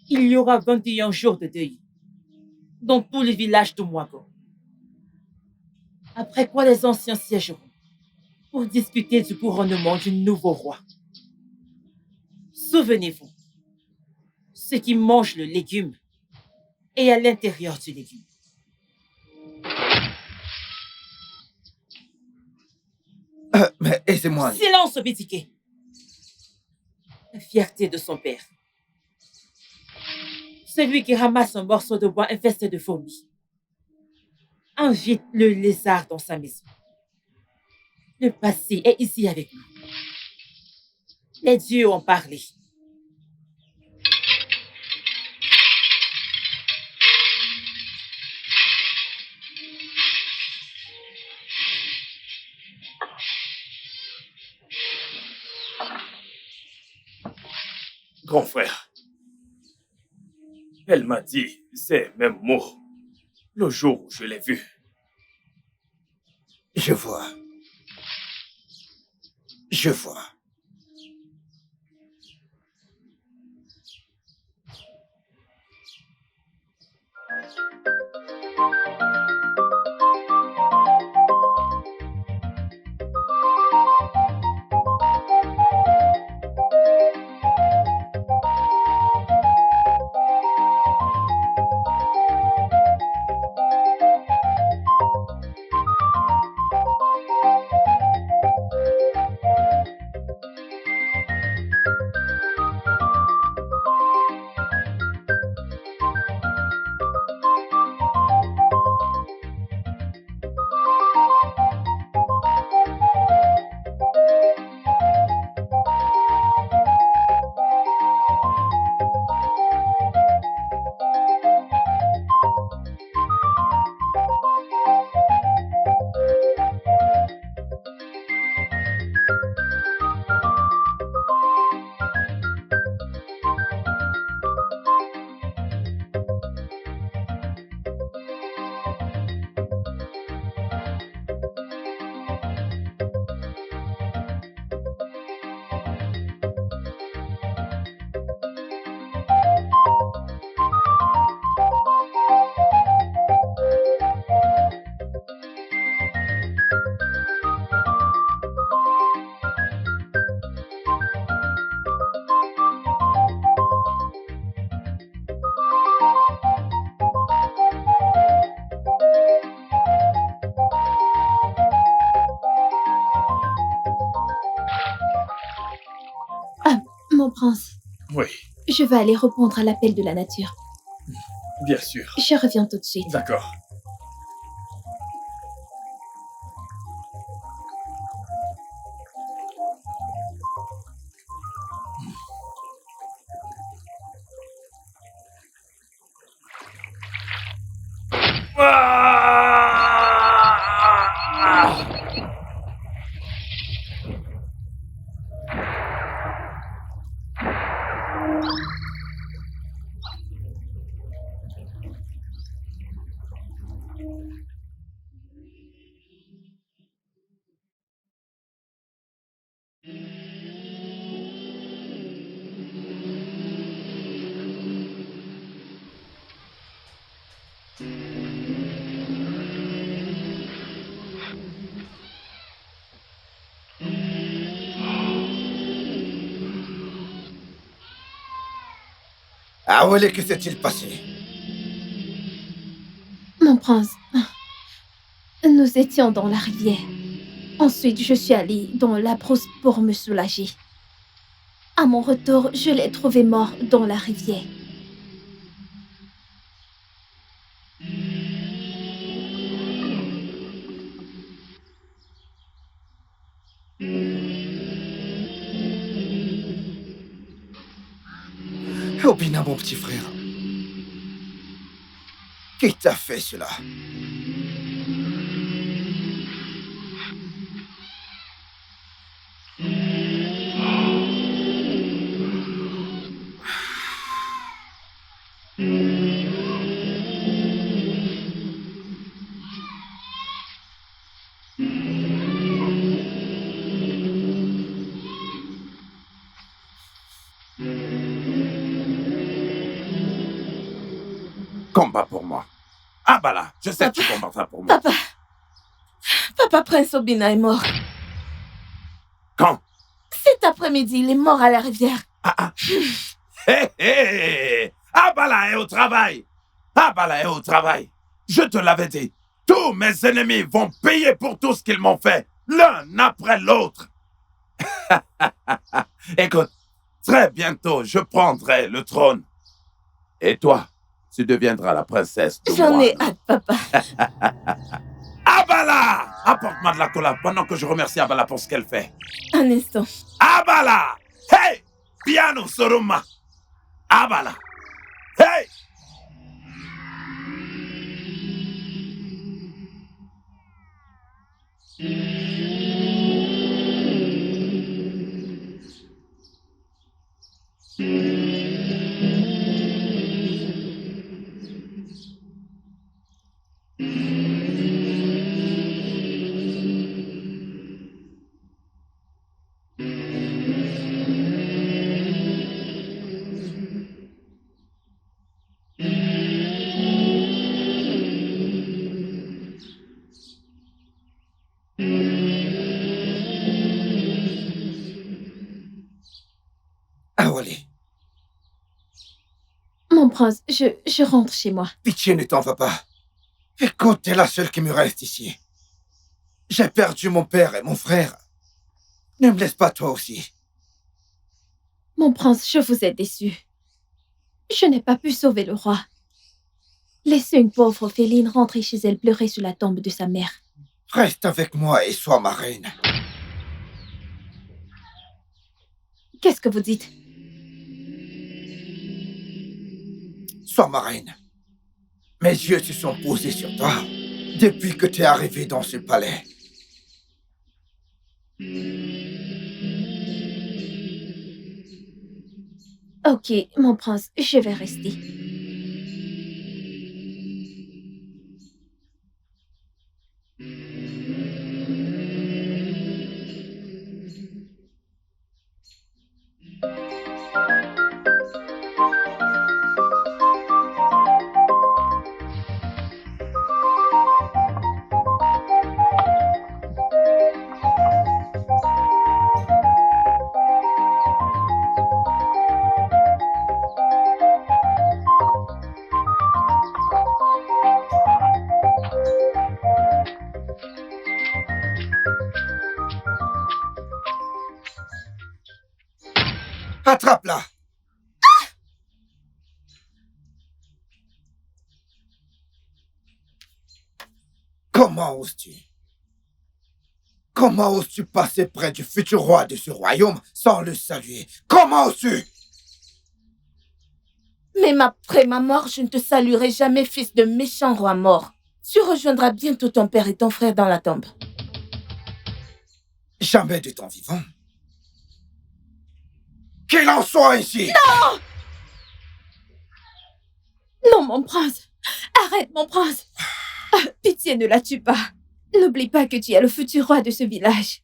Il y aura 21 jours de deuil dans tout le village de Mwago. Après quoi les anciens siégeront pour discuter du couronnement du nouveau roi. Souvenez-vous, ceux qui mangent le légume est à l'intérieur du légume. Mais aisez-moi. Silence, Obidike. La fierté de son père. Celui qui ramasse un morceau de bois infesté de fourmis. invite le lézard dans sa maison. Le passé est ici avec nous. Les dieux ont parlé. Grand frère, elle m'a dit ces mêmes mots le jour où je l'ai vue. Je vois. Je vois. Mon prince, Oui, je vais aller répondre à l'appel de la nature. bien sûr. Je reviens tout de suite. D'accord. Ah ouais, que s'est-il passé? Mon prince, nous étions dans la rivière. Ensuite, je suis allée dans la brousse pour me soulager. À mon retour, je l'ai trouvé mort dans la rivière. Obina, mon petit frère. Qui t'a fait cela? Combat pour moi. Ah bah là, je sais que tu combattras pour moi. Papa Prince Obina est mort. Quand? Cet après-midi, il est mort à la rivière. Hé hé! Abala est au travail! Abala est au travail! Je te l'avais dit, tous mes ennemis vont payer pour tout ce qu'ils m'ont fait, l'un après l'autre. Écoute, très bientôt, je prendrai le trône. Et toi, tu deviendras la princesse de J'en ai Moago. hâte, papa. Abala! Apporte-moi de la cola pendant que je remercie Abala pour ce qu'elle fait. Un instant. Abala! Hey! Piano Soroma! Abala! Hey! Awale, Mon prince, je rentre chez moi. pitié, ne t'en va pas. Écoute, t'es la seule qui me reste ici. J'ai perdu mon père et mon frère. Ne me laisse pas toi aussi. Mon prince, je vous ai déçu. Je n'ai pas pu sauver le roi. Laissez une pauvre féline rentrer chez elle pleurer sur la tombe de sa mère. Reste avec moi et sois ma reine. Qu'est-ce que vous dites? Sois ma reine. Mes yeux se sont posés sur toi depuis que tu es arrivé dans ce palais. Ok, mon prince, je vais rester. Attrape-la! Comment oses-tu? Comment oses-tu passer près du futur roi de ce royaume sans le saluer? Comment oses-tu? Même après ma mort, je ne te saluerai jamais, fils de méchant roi mort. Tu rejoindras bientôt ton père et ton frère dans la tombe. Jamais de ton vivant. Qu'il en soit ainsi! Non, mon prince! Arrête, mon prince! Pitié, ne la tue pas. N'oublie pas que tu es le futur roi de ce village.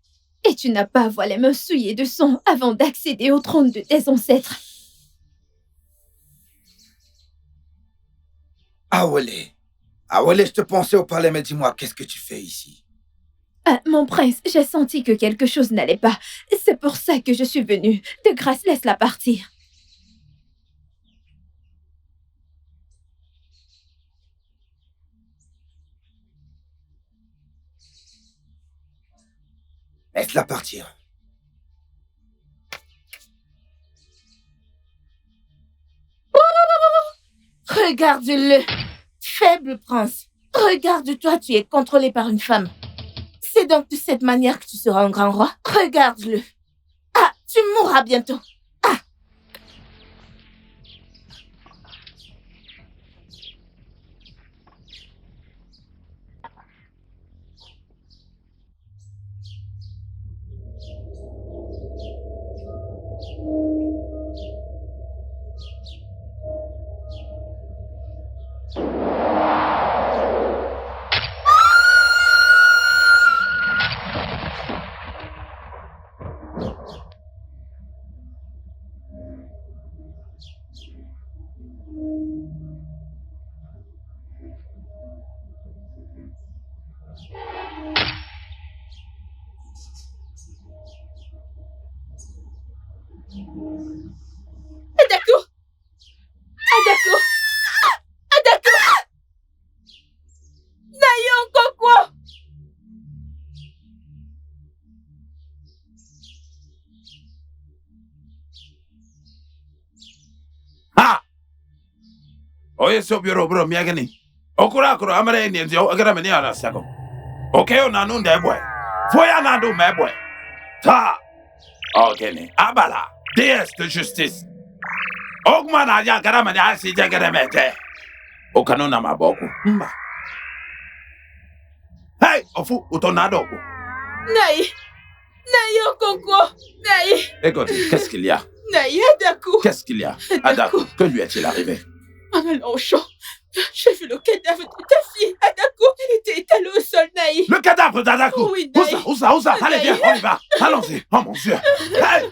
Et tu n'as pas à avoir les mains souillées de sang avant d'accéder au trône de tes ancêtres. Awale. Awale, je te pensais au palais, mais dis-moi, qu'est-ce que tu fais ici? Mon prince, j'ai senti que quelque chose n'allait pas. C'est pour ça que je suis venue. De grâce, laisse-la partir. Laisse-la partir. Regarde-le, faible prince. Regarde-toi, tu es contrôlé par une femme. C'est donc de cette manière que tu seras un grand roi. Regarde-le. Ah, tu mourras bientôt. Ah. Adako! Adako! Adako! Oye, so bureau, bro, miagani. Okura, kuro, amare, nienzio, agara, menia, na sako. Okay, nanunde, boy. Foya nandu, me, boy. Ta. Okay, abala. Déesse de justice. Ogmana, ya, gara, menia, si, jagara, mete. Okanona, maboku. Mba. Hey, Ofu, utonado. Naï! Naï, Okonkwo! Naï! Écoute, qu'est-ce qu'il y a? Naï, Adaku! Qu'est-ce qu'il y a? Adaku, que lui est-il arrivé? En allant au champ, j'ai vu le cadavre de ta fille, Adaku! Elle était étalée au sol, Naï! Le cadavre d'Adaku! Oui, Naï! Où ça? Allez, viens, on y va! Allons-y! Oh mon Dieu! Hey!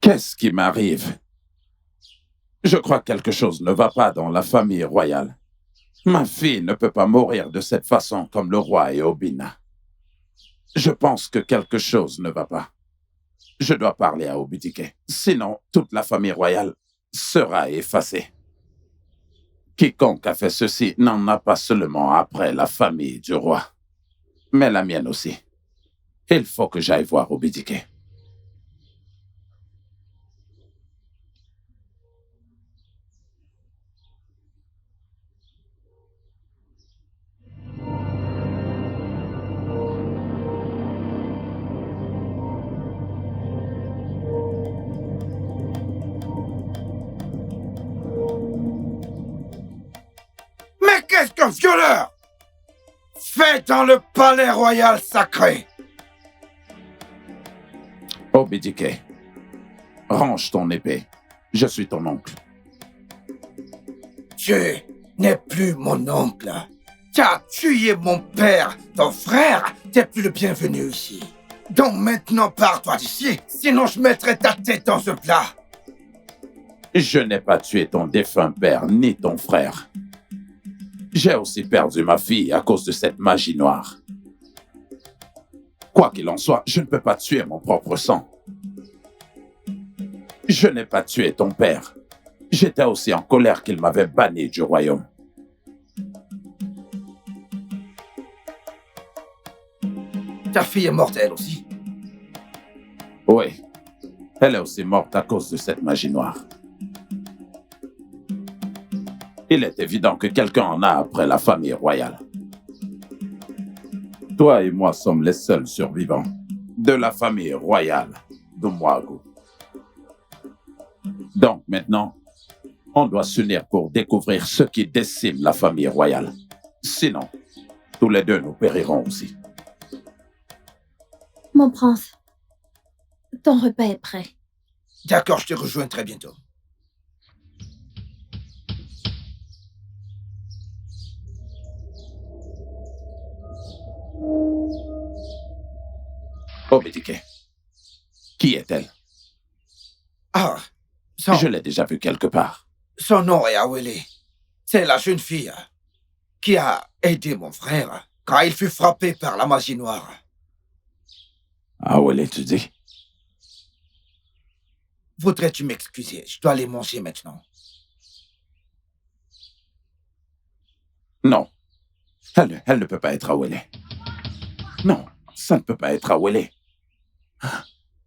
Qu'est-ce qui m'arrive? Je crois que quelque chose ne va pas dans la famille royale. Ma fille ne peut pas mourir de cette façon comme le roi et Obina. Je pense que quelque chose ne va pas. Je dois parler à Obidike. Sinon, toute la famille royale sera effacée. Quiconque a fait ceci n'en a pas seulement après la famille du roi, mais la mienne aussi. Il faut que j'aille voir Obidike. Mais qu'est-ce qu'un violeur fait dans le palais royal sacré? Obidike, range ton épée. Je suis ton oncle. Tu n'es plus mon oncle. Tu as tué mon père, ton frère. T'es plus le bienvenu ici. Donc maintenant, pars-toi d'ici. Sinon, je mettrai ta tête dans un plat. Je n'ai pas tué ton défunt père ni ton frère. J'ai aussi perdu ma fille à cause de cette magie noire. Quoi qu'il en soit, je ne peux pas tuer mon propre sang. Je n'ai pas tué ton père. J'étais aussi en colère qu'il m'avait banni du royaume. Ta fille est morte, elle aussi. Oui, elle est aussi morte à cause de cette magie noire. Il est évident que quelqu'un en a après la famille royale. Toi et moi sommes les seuls survivants de la famille royale de Mwago. Donc maintenant, on doit s'unir pour découvrir ce qui décime la famille royale. Sinon, tous les deux nous périrons aussi. Mon prince, ton repas est prêt. D'accord, je te rejoins très bientôt. Obidike, qui est-elle? Ah, Je l'ai déjà vue quelque part. son nom est Awele. C'est la jeune fille qui a aidé mon frère quand il fut frappé par la magie noire. Ah, où elle est, tu dis? Voudrais-tu m'excuser? Je dois aller manger maintenant. Non. Elle ne peut pas être Awele. Non, ça ne peut pas être Awele.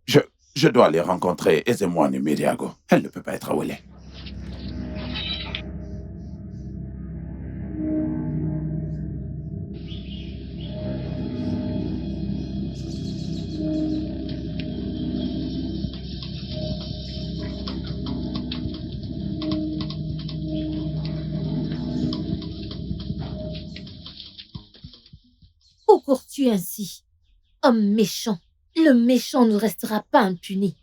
Je dois aller rencontrer Ezemwan et Miriago. Elle ne peut pas être Awele. Où cours-tu ainsi? Homme méchant, le méchant ne restera pas impuni.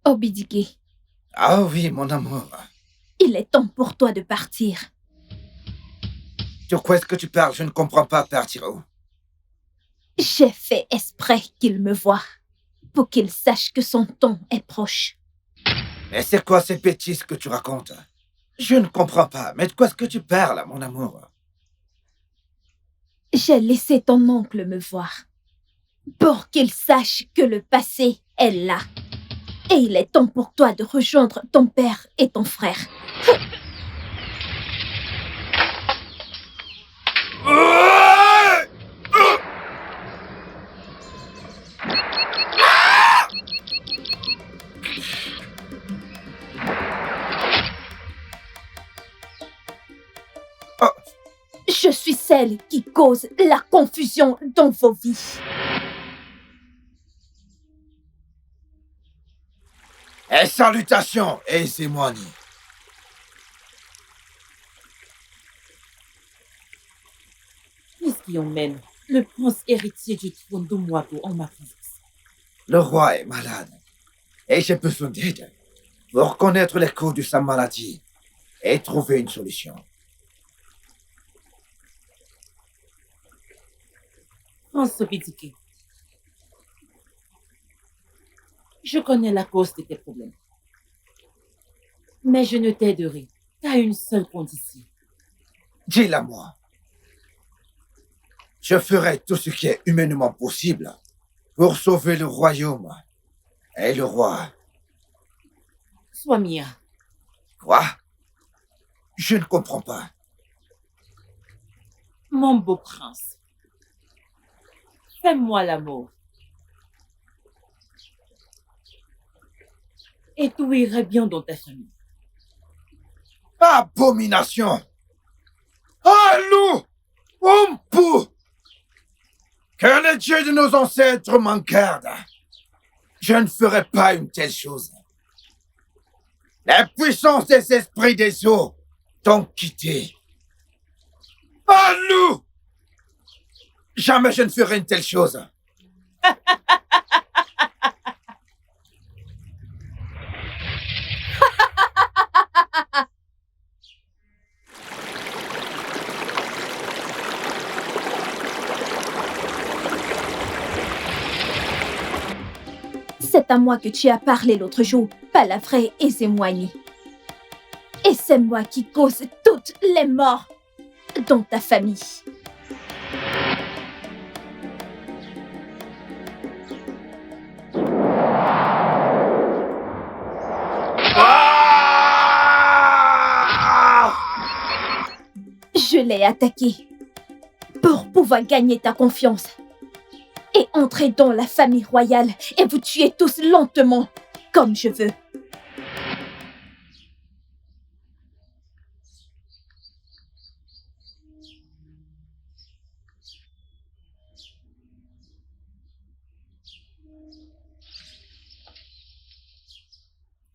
Obidike, Ah oui, mon amour. il est temps pour toi de partir. De quoi est-ce que tu parles? Je ne comprends pas, partir où? J'ai fait exprès qu'il me voie, pour qu'il sache que son temps est proche. Mais c'est quoi ces bêtises que tu racontes? Je ne comprends pas. Mais de quoi est-ce que tu parles, mon amour? J'ai laissé ton oncle me voir pour qu'il sache que le passé est là. Et il est temps pour toi de rejoindre ton père et ton frère. Je suis celle qui cause la confusion dans vos vies. Et salutations, Ezemwani. Qu'est-ce qui emmène le prince héritier du trône de Mwago en ma présence? Le roi est malade. Et j'ai besoin d'aide pour connaître les causes de sa maladie et trouver une solution. Prince Obidike, je connais la cause de tes problèmes. Mais je ne t'aiderai qu'à une seule condition. Dis-la moi. Je ferai tout ce qui est humainement possible pour sauver le royaume et le roi. Sois mia. Quoi? Je ne comprends pas. Mon beau prince, fais-moi l'amour. Et tout irait bien dans ta famille. Abomination! Alou! Ompu! Que les dieux de nos ancêtres m'en gardent. Je ne ferai pas une telle chose. La puissance des esprits des eaux t'ont quitté. Alou! Jamais je ne ferai une telle chose. C'est à moi que tu as parlé l'autre jour, pas la vraie Ezemwani. Et c'est moi qui cause toutes les morts dans ta famille. Je l'ai attaqué pour pouvoir gagner ta confiance et entrer dans la famille royale et vous tuer tous lentement, comme je veux.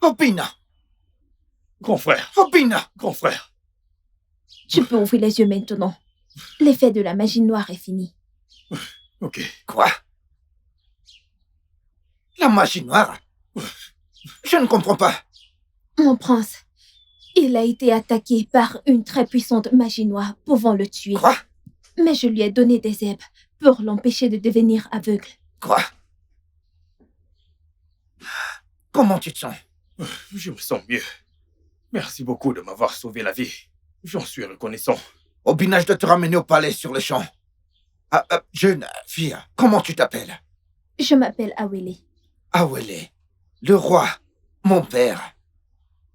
Obina! Grand frère, Obina! grand frère. Tu peux ouvrir les yeux maintenant. L'effet de la magie noire est fini. Ok. Quoi? La magie noire? Je ne comprends pas. Mon prince, il a été attaqué par une très puissante magie noire pouvant le tuer. Quoi? Mais je lui ai donné des herbes pour l'empêcher de devenir aveugle. Quoi? Comment tu te sens? Je me sens mieux. Merci beaucoup de m'avoir sauvé la vie. J'en suis reconnaissant. Obina, je dois te ramener au palais sur le champ. Jeune fille, comment tu t'appelles? Je m'appelle Awele. Awele, le roi, mon père,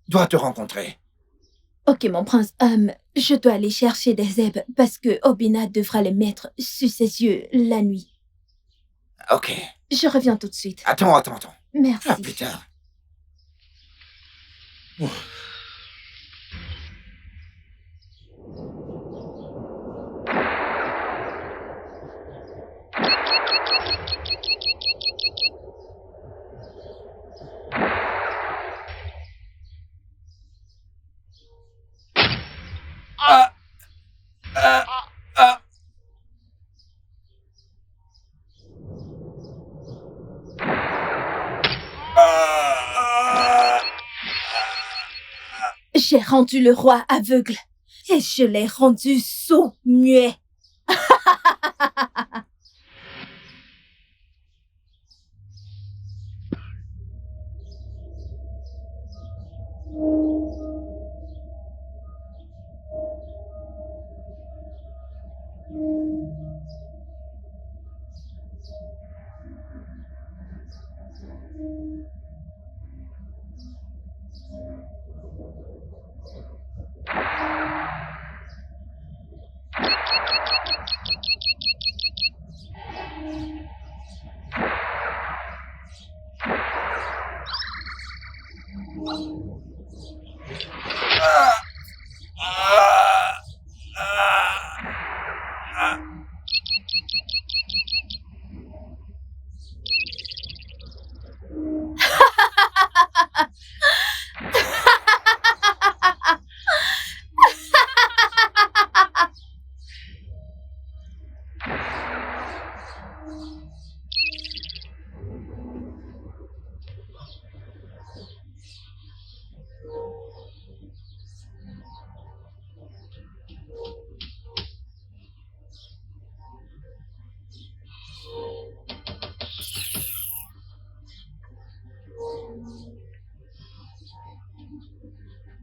doit te rencontrer. Ok, mon prince, je dois aller chercher des herbes parce que Obina devra les mettre sur ses yeux la nuit. Ok. Je reviens tout de suite. Attends. Merci. À plus tard. J'ai rendu le roi aveugle et je l'ai rendu sourd, muet.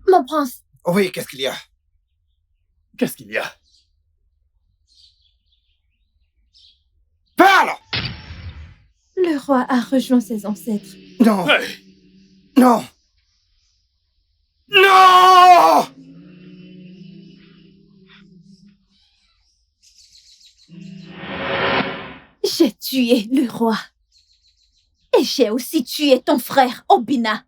Mon prince, Oui, qu'est-ce qu'il y a? Qu'est-ce qu'il y a? Parle! le roi a rejoint ses ancêtres. Non, Hey, non! Non! J'ai tué le roi. Et j'ai aussi tué ton frère, Obina.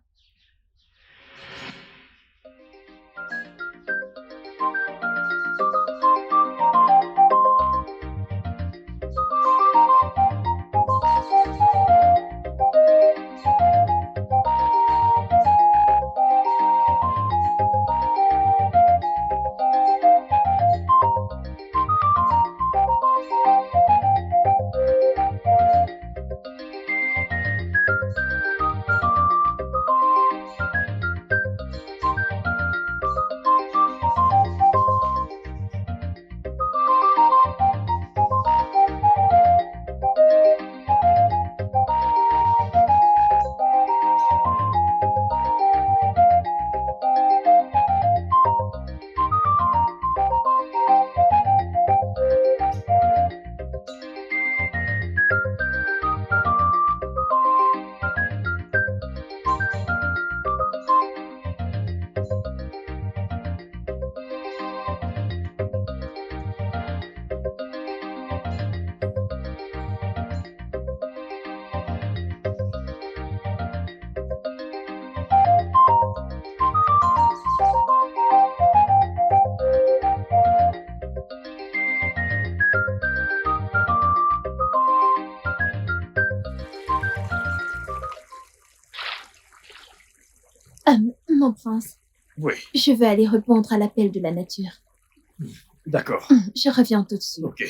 Mon prince, oui, je vais aller répondre à l'appel de la nature. d'accord. Je reviens tout de suite. Ok.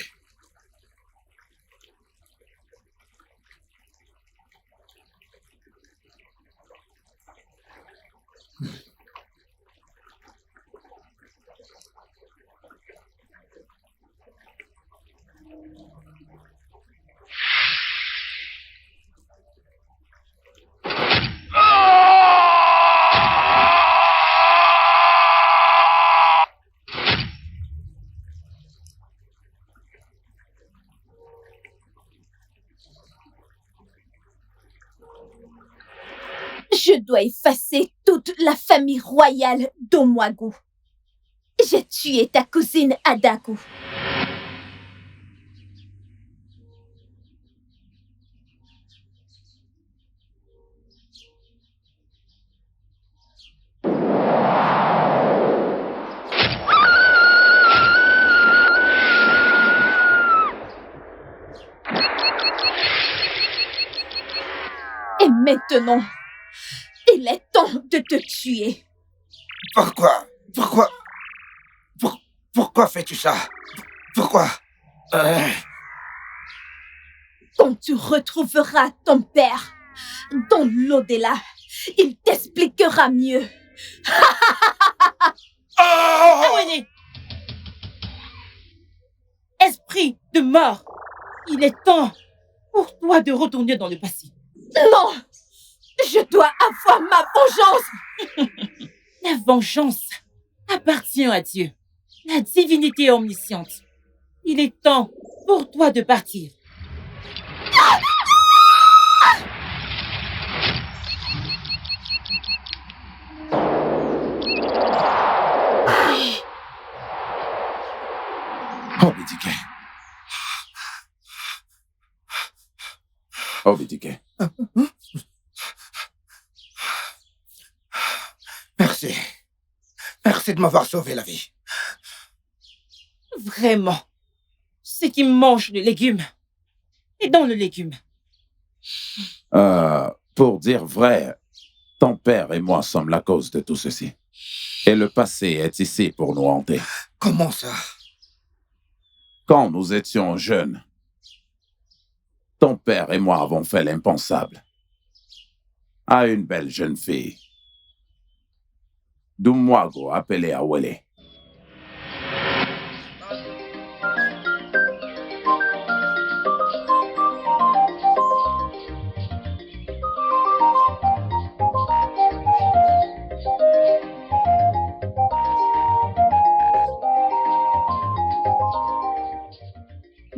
Je dois effacer toute la famille royale d'Omwagu. J'ai tué ta cousine Adaku. Et maintenant, il est temps de te tuer. Pourquoi? Pourquoi fais-tu ça? Pourquoi? Quand tu retrouveras ton père dans l'au-delà, il t'expliquera mieux. Awene! Esprit de mort, il est temps pour toi de retourner dans le passé. Non! Je dois avoir ma vengeance! La vengeance appartient à Dieu, la divinité omnisciente. Il est temps pour toi de partir. Obidike. Obidike. Merci. Merci de m'avoir sauvé la vie. Vraiment, c'est qu'ils mangent le légume. Et dans le légume. Pour dire vrai, ton père et moi sommes la cause de tout ceci. Et le passé est ici pour nous hanter. Comment ça? Quand nous étions jeunes, ton père et moi avons fait l'impensable à une belle jeune fille, Dumwago, appelée Awele.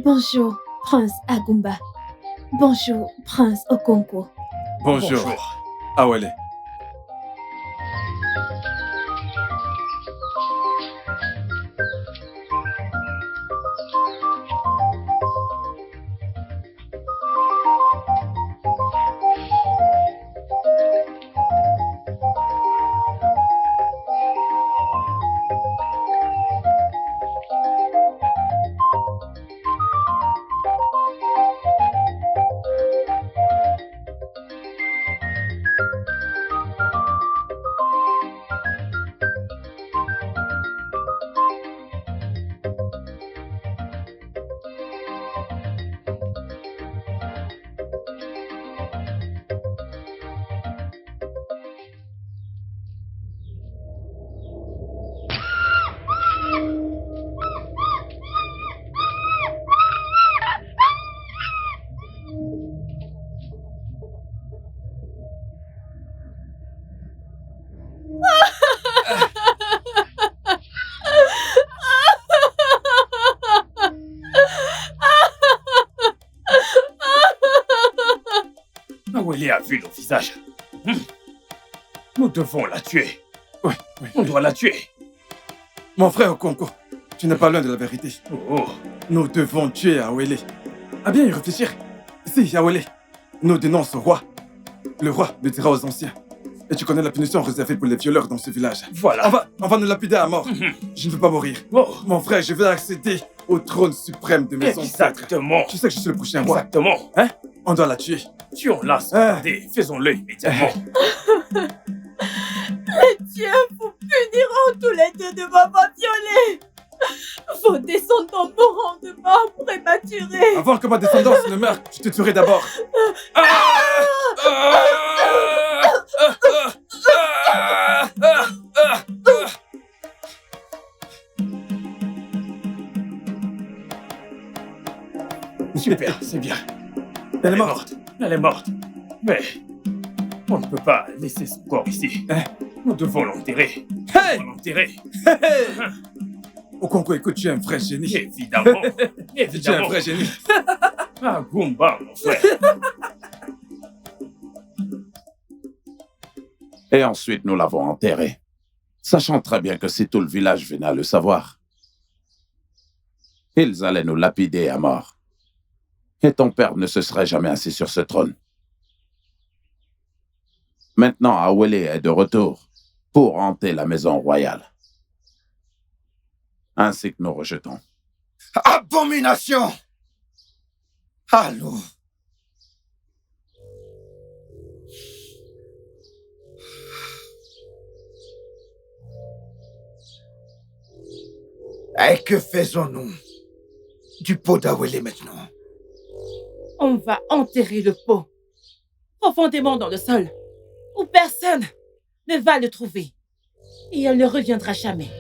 Bonjour, Prince Agumba. Bonjour, Prince Okonko. Bonjour. Awele. Awele a vu nos visages. Nous devons la tuer. Oui. On doit la tuer. Mon frère Okonko, tu n'es pas loin de la vérité. Oh. Nous devons tuer Awele. À bien y réfléchir. Si, Awele, nous dénonce au roi. Le roi le dira aux anciens. Et tu connais la punition réservée pour les violeurs dans ce village. Voilà. On va nous lapider à mort. Je ne veux pas mourir. Oh. Mon frère, je veux accéder au trône suprême de mes ancêtres. Exactement. Tu sais que je suis le prochain roi. Exactement. Hein? On doit la tuer. Tuons-la sans tarder. Faisons-le immédiatement. Les dieux vous puniront tous les deux de m'avoir violée. Vos descendants mourront de mort prématurée. Avant que ma descendance ne meure, je te tuerai d'abord. Super, c'est bien. Elle est morte. Elle est morte. Mais on ne peut pas laisser son corps ici. Nous devons l'enterrer. Hey! On l'enterrer. Hey! Okonko, écoute, tu es un vrai génie. Évidemment. Tu es un Évidemment. vrai génie. Agumba, mon frère. Et ensuite, nous l'avons enterré, sachant très bien que si tout le village venait à le savoir, ils allaient nous lapider à mort. Et ton père ne se serait jamais assis sur ce trône. Maintenant, Awele est de retour pour hanter la maison royale. Ainsi que nous rejetons. Abomination! Allô? Et que faisons-nous du pot d'Awele maintenant? On va enterrer le pot profondément dans le sol, où personne ne va le trouver. Et elle ne reviendra jamais.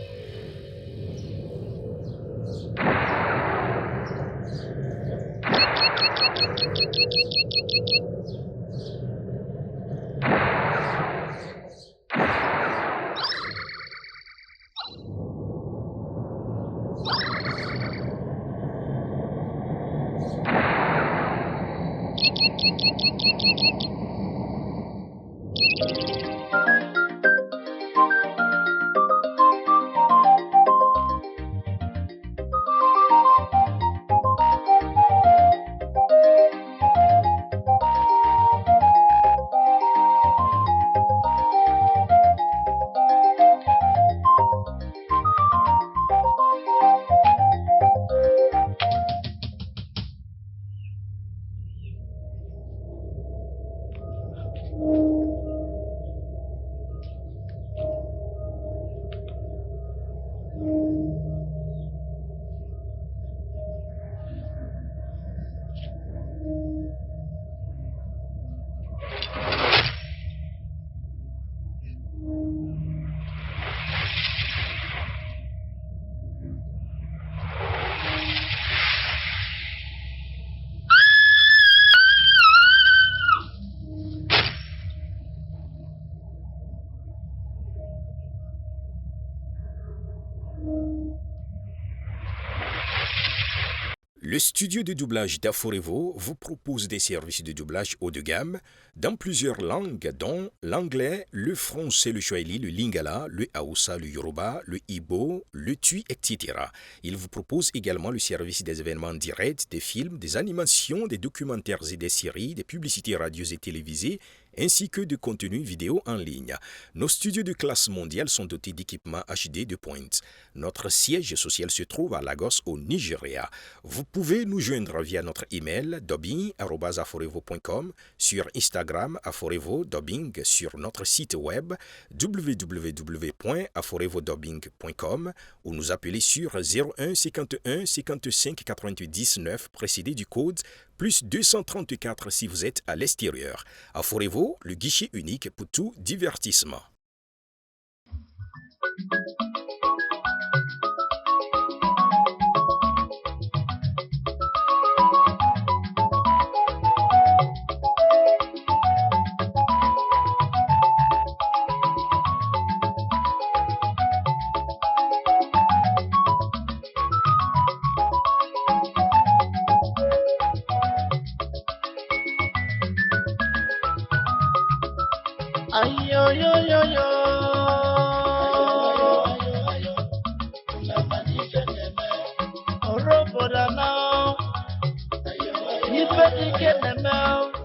Le studio de doublage d'Aforevo vous propose des services de doublage haut de gamme dans plusieurs langues, dont l'anglais, le français, le swahili, le lingala, le hausa, le yoruba, le igbo, le tui, etc. Il vous propose également le service des événements directs, des films, des animations, des documentaires et des séries, des publicités radio et télévisées, ainsi que de contenus vidéo en ligne. Nos studios de classe mondiale sont dotés d'équipements HD de pointe. Notre siège social se trouve à Lagos, au Nigeria. Vous pouvez nous joindre via notre email dubbing@aforevo.com, sur Instagram Aforevo Dubbing, sur notre site web www.aforevodubbing.com ou nous appeler sur 01 51 55 88 19 précédé du code plus 234 si vous êtes à l'extérieur. Aforevo, le guichet unique pour tout divertissement. Oroboda now, you better get them out.